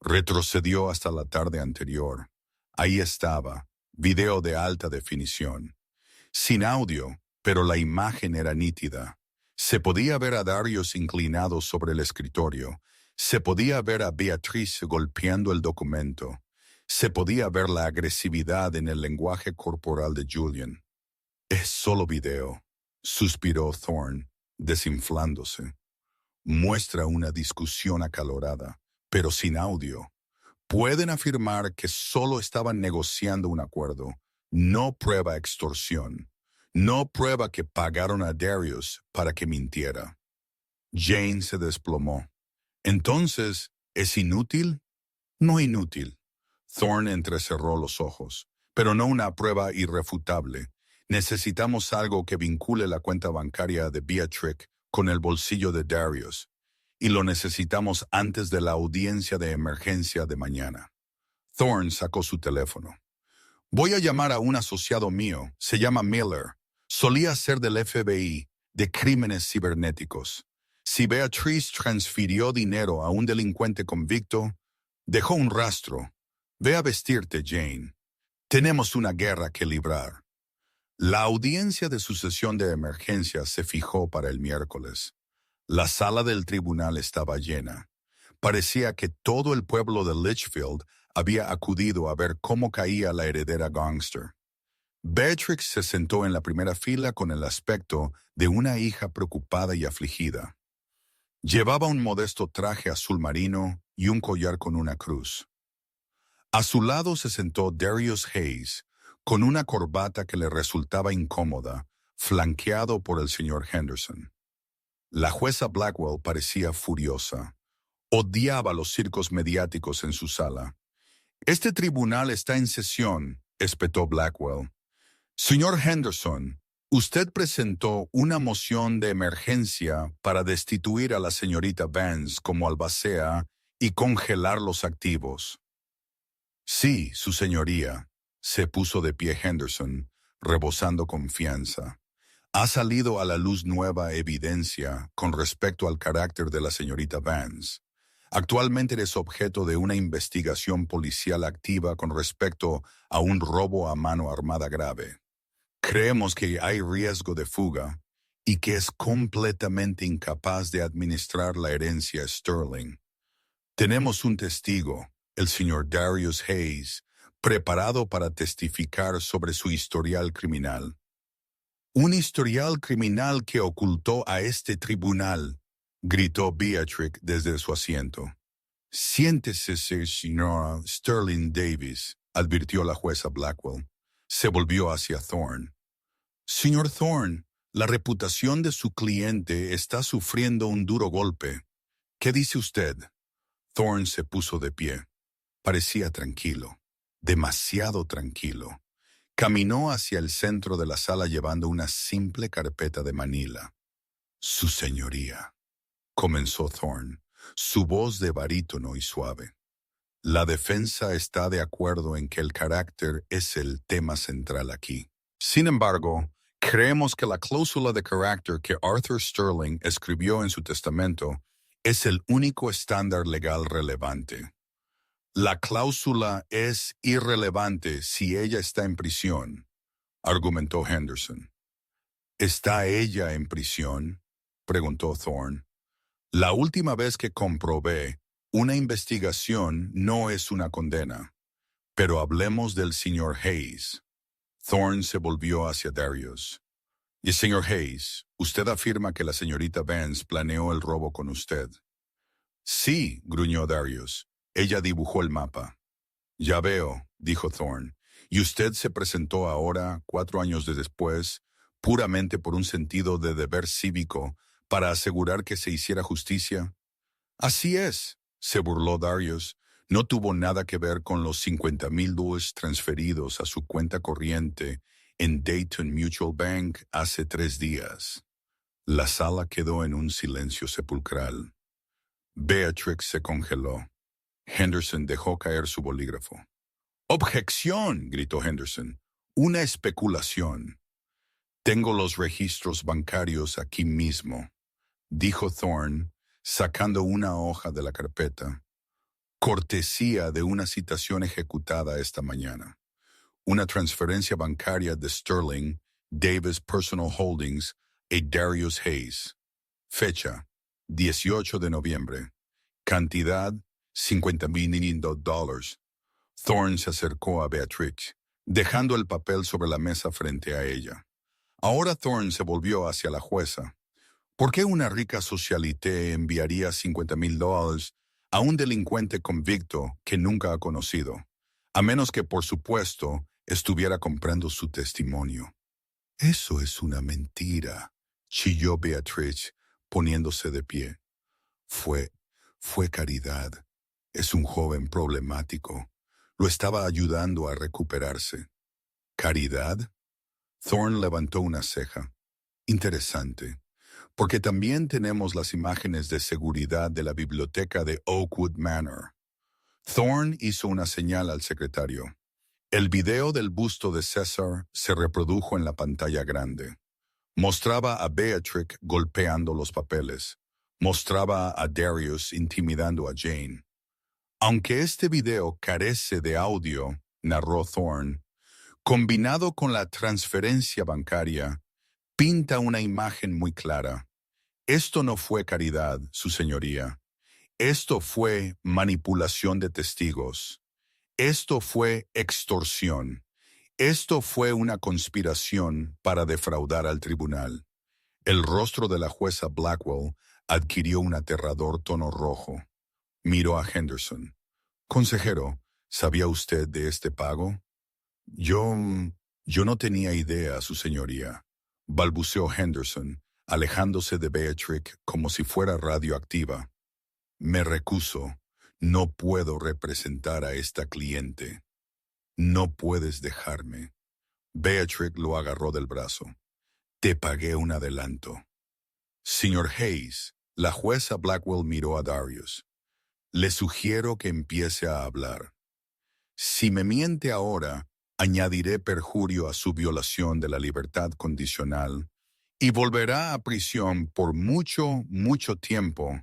Speaker 1: Retrocedió hasta la tarde anterior. Ahí estaba, video de alta definición. Sin audio, pero la imagen era nítida. Se podía ver a Darius inclinado sobre el escritorio. Se podía ver a Beatrice golpeando el documento. Se podía ver la agresividad en el lenguaje corporal de Julian. «Es solo video», suspiró Thorne, desinflándose. «Muestra una discusión acalorada, pero sin audio. Pueden afirmar que solo estaban negociando un acuerdo, No prueba extorsión. No prueba que pagaron a Darius para que mintiera. Jane se desplomó. Entonces, ¿es inútil? No inútil. Thorne entrecerró los ojos, pero no una prueba irrefutable. Necesitamos algo que vincule la cuenta bancaria de Beatrix con el bolsillo de Darius, y lo necesitamos antes de la audiencia de emergencia de mañana. Thorne sacó su teléfono. Voy a llamar a un asociado mío, se llama Miller. Solía ser del FBI, de crímenes cibernéticos. Si Beatriz transfirió dinero a un delincuente convicto, dejó un rastro. Ve a vestirte, Jane. Tenemos una guerra que librar. La audiencia de sucesión de emergencia se fijó para el miércoles. La sala del tribunal estaba llena. Parecía que todo el pueblo de Litchfield había acudido a ver cómo caía la heredera Gangster. Beatrix se sentó en la primera fila con el aspecto de una hija preocupada y afligida. Llevaba un modesto traje azul marino y un collar con una cruz. A su lado se sentó Darius Hayes, con una corbata que le resultaba incómoda, flanqueado por el señor Henderson. La jueza Blackwell parecía furiosa. Odiaba los circos mediáticos en su sala. «Este tribunal está en sesión», espetó Blackwell. «Señor Henderson, usted presentó una moción de emergencia para destituir a la señorita Vance como albacea y congelar los activos». «Sí, su señoría», se puso de pie Henderson, rebosando confianza. «Ha salido a la luz nueva evidencia con respecto al carácter de la señorita Vance. Actualmente eres objeto de una investigación policial activa con respecto a un robo a mano armada grave. Creemos que hay riesgo de fuga y que es completamente incapaz de administrar la herencia Sterling. Tenemos un testigo, el señor Darius Hayes, preparado para testificar sobre su historial criminal». «Un historial criminal que ocultó a este tribunal», gritó Beatrix desde su asiento. «Siéntese, señora Sterling Davis», advirtió la jueza Blackwell. Se volvió hacia Thorne. «Señor Thorne, la reputación de su cliente está sufriendo un duro golpe. ¿Qué dice usted?» Thorne se puso de pie. Parecía tranquilo, demasiado tranquilo. Caminó hacia el centro de la sala llevando una simple carpeta de Manila. «Su señoría», comenzó Thorne, su voz de barítono y suave. «La defensa está de acuerdo en que el carácter es el tema central aquí. Sin embargo, creemos que la cláusula de carácter que Arthur Sterling escribió en su testamento es el único estándar legal relevante. La cláusula es irrelevante si ella está en prisión», argumentó Henderson. «¿Está ella en prisión?», preguntó Thorne. «La última vez que comprobé, una investigación no es una condena. Pero hablemos del señor Hayes». Thorne se volvió hacia Darius. «Y señor Hayes, usted afirma que la señorita Vance planeó el robo con usted». «Sí», gruñó Darius. «Ella dibujó el mapa». «Ya veo», dijo Thorne. «Y usted se presentó ahora, 4 años después, puramente por un sentido de deber cívico, para asegurar que se hiciera justicia». «Así es», se burló Darius. «No tuvo nada que ver con los $50,000 transferidos a su cuenta corriente en Dayton Mutual Bank hace 3 días». La sala quedó en un silencio sepulcral. Beatrix se congeló. Henderson dejó caer su bolígrafo. «¡Objeción!», gritó Henderson. «Una especulación». «Tengo los registros bancarios aquí mismo», dijo Thorne, sacando una hoja de la carpeta. «Cortesía de una citación ejecutada esta mañana. Una transferencia bancaria de Sterling, Davis Personal Holdings y Darius Hayes. Fecha, 18 de noviembre. Cantidad, $50,000. Thorne se acercó a Beatrix, dejando el papel sobre la mesa frente a ella. Ahora Thorne se volvió hacia la jueza. ¿Por qué una rica socialité enviaría $50,000 a un delincuente convicto que nunca ha conocido? A menos que, por supuesto, estuviera comprando su testimonio. Eso es una mentira, chilló Beatrice, poniéndose de pie. Fue Caridad. Es un joven problemático. Lo estaba ayudando a recuperarse. ¿Caridad? Thorne levantó una ceja. Interesante, porque también tenemos las imágenes de seguridad de la biblioteca de Oakwood Manor. Thorne hizo una señal al secretario. El video del busto de César se reprodujo en la pantalla grande. Mostraba a Beatrix golpeando los papeles. Mostraba a Darius intimidando a Jane. Aunque este video carece de audio, narró Thorne, combinado con la transferencia bancaria, pinta una imagen muy clara. Esto no fue caridad, su señoría. Esto fue manipulación de testigos. Esto fue extorsión. Esto fue una conspiración para defraudar al tribunal. El rostro de la jueza Blackwell adquirió un aterrador tono rojo. Miró a Henderson. Consejero, ¿sabía usted de este pago? Yo no tenía idea, su señoría, balbuceó Henderson, alejándose de Beatrix como si fuera radioactiva. Me recuso. No puedo representar a esta cliente. No puedes dejarme. Beatrix lo agarró del brazo. Te pagué un adelanto. Señor Hayes, la jueza Blackwell miró a Darius. Le sugiero que empiece a hablar. Si me miente ahora, añadiré perjurio a su violación de la libertad condicional y volverá a prisión por mucho, mucho tiempo.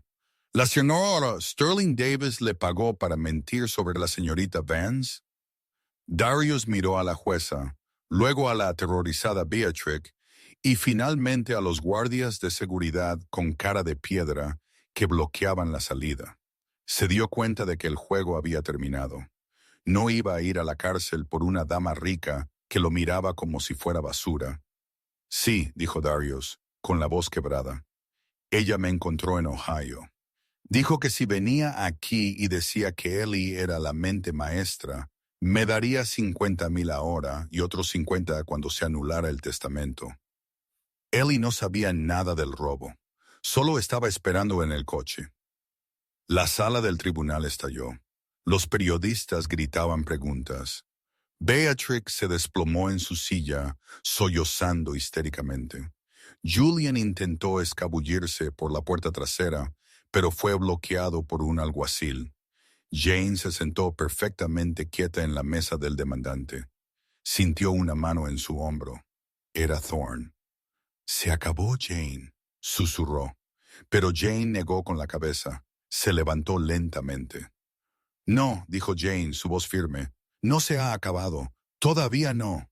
Speaker 1: ¿La señora Sterling Davis le pagó para mentir sobre la señorita Vance? Darius miró a la jueza, luego a la aterrorizada Beatrix y finalmente a los guardias de seguridad con cara de piedra que bloqueaban la salida. Se dio cuenta de que el juego había terminado. No iba a ir a la cárcel por una dama rica que lo miraba como si fuera basura. Sí, dijo Darius, con la voz quebrada. Ella me encontró en Ohio. Dijo que si venía aquí y decía que Ellie era la mente maestra, me daría 50,000 ahora y otros 50 cuando se anulara el testamento. Ellie no sabía nada del robo. Solo estaba esperando en el coche. La sala del tribunal estalló. Los periodistas gritaban preguntas. Beatrix se desplomó en su silla, sollozando histéricamente. Julian intentó escabullirse por la puerta trasera, pero fue bloqueado por un alguacil. Jane se sentó perfectamente quieta en la mesa del demandante. Sintió una mano en su hombro. Era Thorne. Se acabó, Jane, susurró. Pero Jane negó con la cabeza. Se levantó lentamente. No, dijo Jane, su voz firme. No se ha acabado. Todavía no.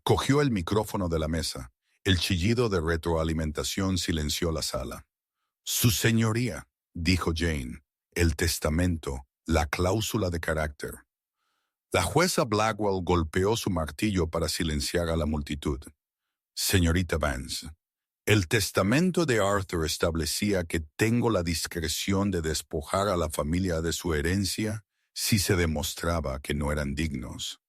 Speaker 1: Cogió el micrófono de la mesa. El chillido de retroalimentación silenció la sala. Su señoría, dijo Jane, el testamento, la cláusula de carácter. La jueza Blackwell golpeó su martillo para silenciar a la multitud. Señorita Vance, el testamento de Arthur establecía que tengo la discreción de despojar a la familia de su herencia si se demostraba que no eran dignos,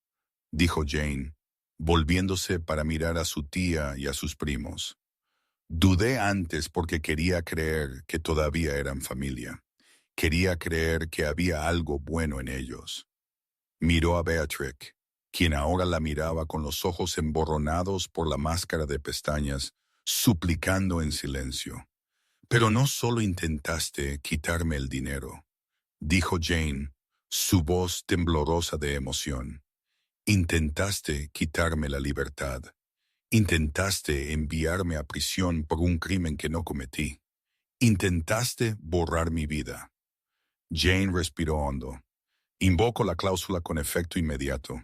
Speaker 1: dijo Jane, volviéndose para mirar a su tía y a sus primos. Dudé antes porque quería creer que todavía eran familia. Quería creer que había algo bueno en ellos. Miró a Beatrix, quien ahora la miraba con los ojos emborronados por la máscara de pestañas, suplicando en silencio. Pero no solo intentaste quitarme el dinero, dijo Jane, su voz temblorosa de emoción. Intentaste quitarme la libertad. Intentaste enviarme a prisión por un crimen que no cometí. Intentaste borrar mi vida. Jane respiró hondo. Invocó la cláusula con efecto inmediato.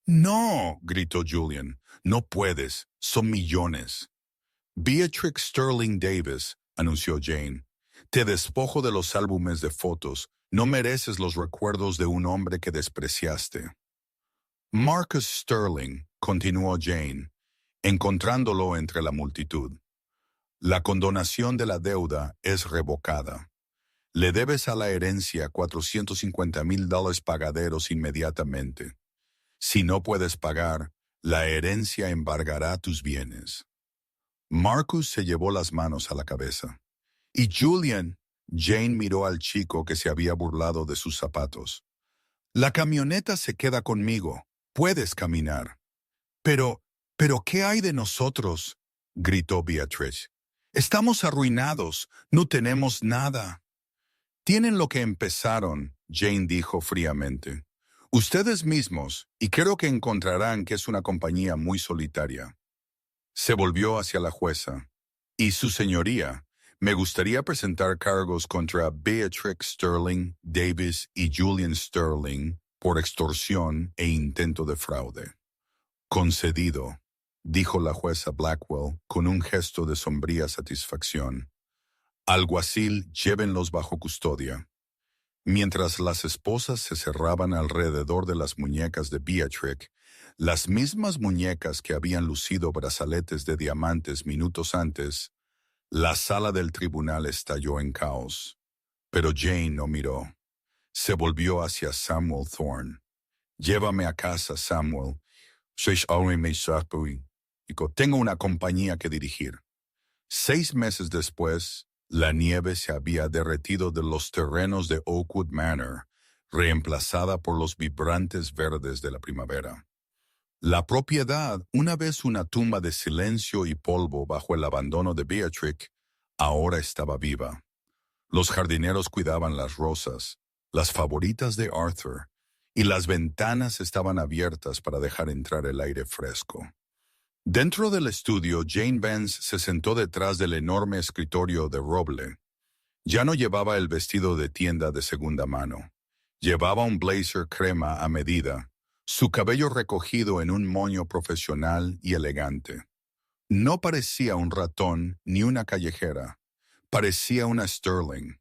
Speaker 1: No, gritó Julian. No puedes. Son millones. Beatrix Sterling Davis, anunció Jane. Te despojo de los álbumes de fotos. No mereces los recuerdos de un hombre que despreciaste. Marcus Sterling, continuó Jane, encontrándolo entre la multitud. La condonación de la deuda es revocada. Le debes a la herencia $450,000 pagaderos inmediatamente. Si no puedes pagar, la herencia embargará tus bienes. Marcus se llevó las manos a la cabeza. ¿Y Julian? Jane miró al chico que se había burlado de sus zapatos. La camioneta se queda conmigo. Puedes caminar. Pero, ¿qué hay de nosotros? Gritó Beatrice. Estamos arruinados. No tenemos nada. Tienen lo que empezaron, Jane dijo fríamente. Ustedes mismos, y creo que encontrarán que es una compañía muy solitaria. Se volvió hacia la jueza. Y su señoría, me gustaría presentar cargos contra Beatrix Sterling, Davis y Julian Sterling por extorsión e intento de fraude. Concedido, dijo la jueza Blackwell con un gesto de sombría satisfacción. Alguacil, llévenlos bajo custodia. Mientras las esposas se cerraban alrededor de las muñecas de Beatrix, las mismas muñecas que habían lucido brazaletes de diamantes minutos antes, la sala del tribunal estalló en caos. Pero Jane no miró. Se volvió hacia Samuel Thorne. Llévame a casa, Samuel. Tengo una compañía que dirigir. 6 meses después, la nieve se había derretido de los terrenos de Oakwood Manor, reemplazada por los vibrantes verdes de la primavera. La propiedad, una vez una tumba de silencio y polvo bajo el abandono de Beatrix, ahora estaba viva. Los jardineros cuidaban las rosas, las favoritas de Arthur, y las ventanas estaban abiertas para dejar entrar el aire fresco. Dentro del estudio, Jane Benz se sentó detrás del enorme escritorio de roble. Ya no llevaba el vestido de tienda de segunda mano. Llevaba un blazer crema a medida, su cabello recogido en un moño profesional y elegante. No parecía un ratón ni una callejera. Parecía una Sterling.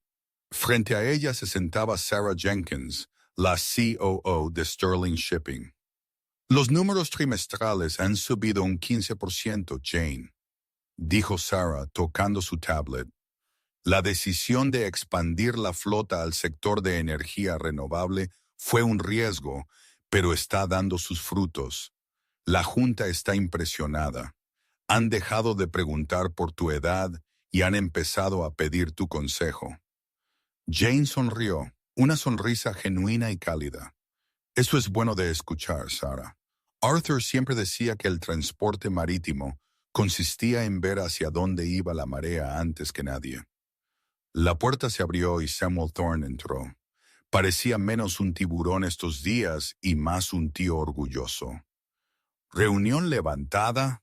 Speaker 1: Frente a ella se sentaba Sarah Jenkins, la COO de Sterling Shipping. Los números trimestrales han subido un 15%, Jane, dijo Sarah tocando su tablet. La decisión de expandir la flota al sector de energía renovable fue un riesgo, pero está dando sus frutos. La Junta está impresionada. Han dejado de preguntar por tu edad y han empezado a pedir tu consejo. Jane sonrió, una sonrisa genuina y cálida. Eso es bueno de escuchar, Sarah. Arthur siempre decía que el transporte marítimo consistía en ver hacia dónde iba la marea antes que nadie. La puerta se abrió y Samuel Thorne entró. Parecía menos un tiburón estos días y más un tío orgulloso. ¿Reunión levantada?,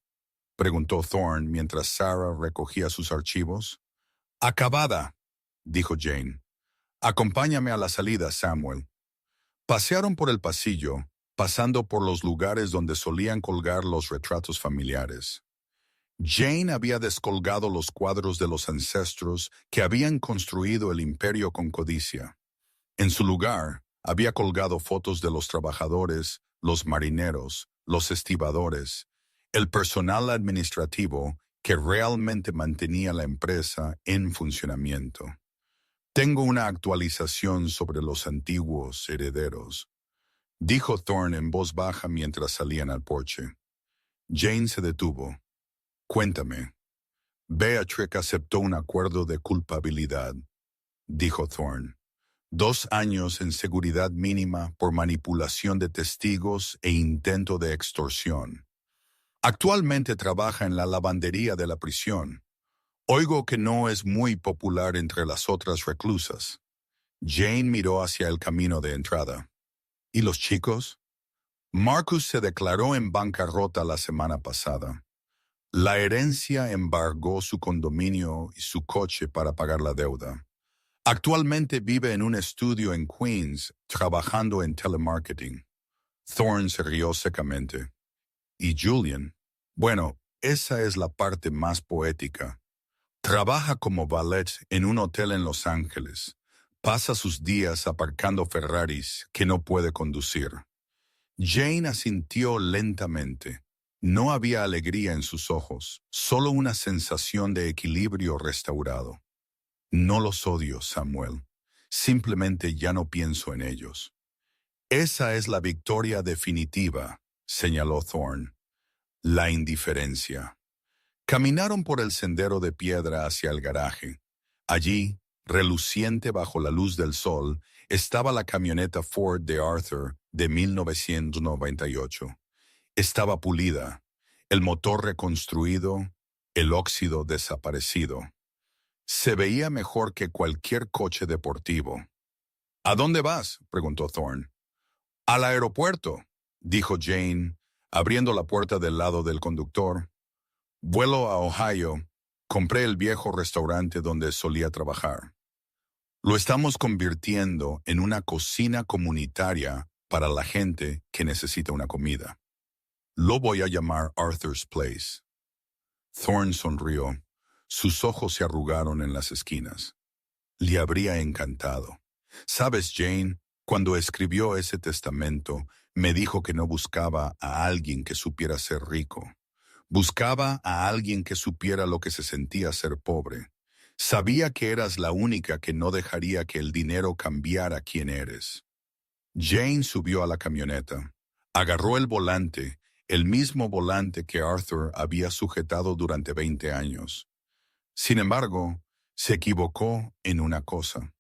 Speaker 1: preguntó Thorne mientras Sarah recogía sus archivos. Acabada, dijo Jane. Acompáñame a la salida, Samuel. Pasearon por el pasillo, pasando por los lugares donde solían colgar los retratos familiares. Jane había descolgado los cuadros de los ancestros que habían construido el imperio con codicia. En su lugar, había colgado fotos de los trabajadores, los marineros, los estibadores, el personal administrativo que realmente mantenía la empresa en funcionamiento. Tengo una actualización sobre los antiguos herederos, dijo Thorne en voz baja mientras salían al porche. Jane se detuvo. Cuéntame. Beatrix aceptó un acuerdo de culpabilidad, dijo Thorne. 2 años en seguridad mínima por manipulación de testigos e intento de extorsión. Actualmente trabaja en la lavandería de la prisión. Oigo que no es muy popular entre las otras reclusas. Jane miró hacia el camino de entrada. ¿Y los chicos? Marcus se declaró en bancarrota la semana pasada. La herencia embargó su condominio y su coche para pagar la deuda. Actualmente vive en un estudio en Queens, trabajando en telemarketing. Thorne se rió secamente. ¿Y Julian? Bueno, esa es la parte más poética. Trabaja como valet en un hotel en Los Ángeles. Pasa sus días aparcando Ferraris que no puede conducir. Jane asintió lentamente. No había alegría en sus ojos, solo una sensación de equilibrio restaurado. No los odio, Samuel. Simplemente ya no pienso en ellos. Esa es la victoria definitiva, señaló Thorne. La indiferencia. Caminaron por el sendero de piedra hacia el garaje. Allí, reluciente bajo la luz del sol, estaba la camioneta Ford de Arthur de 1998. Estaba pulida, el motor reconstruido, el óxido desaparecido. Se veía mejor que cualquier coche deportivo. ¿A dónde vas?, preguntó Thorne. Al aeropuerto, dijo Jane, abriendo la puerta del lado del conductor. Vuelo a Ohio. Compré el viejo restaurante donde solía trabajar. Lo estamos convirtiendo en una cocina comunitaria para la gente que necesita una comida. Lo voy a llamar Arthur's Place. Thorne sonrió. Sus ojos se arrugaron en las esquinas. Le habría encantado. ¿Sabes, Jane? Cuando escribió ese testamento, me dijo que no buscaba a alguien que supiera ser rico. Buscaba a alguien que supiera lo que se sentía ser pobre. Sabía que eras la única que no dejaría que el dinero cambiara quién eres. Jane subió a la camioneta. Agarró el volante, el mismo volante que Arthur había sujetado durante 20 años. Sin embargo, se equivocó en una cosa,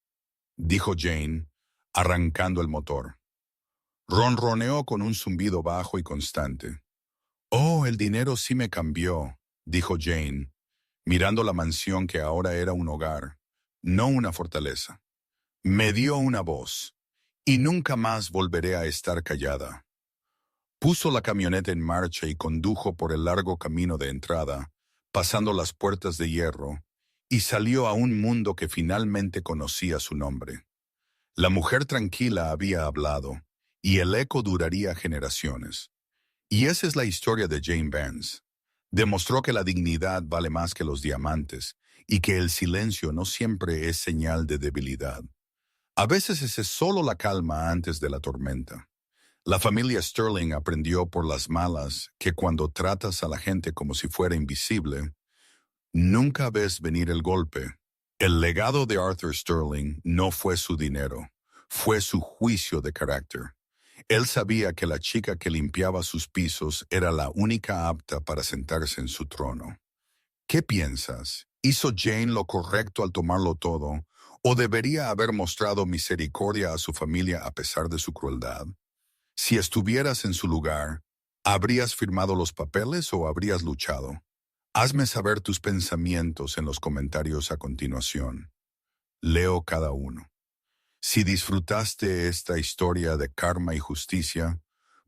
Speaker 1: dijo Jane, arrancando el motor. Ronroneó con un zumbido bajo y constante. Oh, el dinero sí me cambió, dijo Jane, mirando la mansión que ahora era un hogar, no una fortaleza. Me dio una voz, y nunca más volveré a estar callada. Puso la camioneta en marcha y condujo por el largo camino de entrada, pasando las puertas de hierro, y salió a un mundo que finalmente conocía su nombre. La mujer tranquila había hablado, y el eco duraría generaciones. Y esa es la historia de Jane Vance. Demostró que la dignidad vale más que los diamantes, y que el silencio no siempre es señal de debilidad. A veces es solo la calma antes de la tormenta. La familia Sterling aprendió por las malas que cuando tratas a la gente como si fuera invisible, nunca ves venir el golpe. El legado de Arthur Sterling no fue su dinero, fue su juicio de carácter. Él sabía que la chica que limpiaba sus pisos era la única apta para sentarse en su trono. ¿Qué piensas? ¿Hizo Jane lo correcto al tomarlo todo? ¿O debería haber mostrado misericordia a su familia a pesar de su crueldad? Si estuvieras en su lugar, ¿habrías firmado los papeles o habrías luchado? Hazme saber tus pensamientos en los comentarios a continuación. Leo cada uno. Si disfrutaste esta historia de karma y justicia,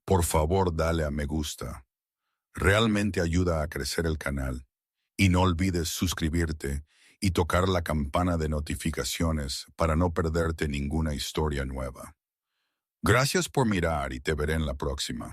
Speaker 1: por favor dale a me gusta. Realmente ayuda a crecer el canal. Y no olvides suscribirte y tocar la campana de notificaciones para no perderte ninguna historia nueva. Gracias por mirar y te veré en la próxima.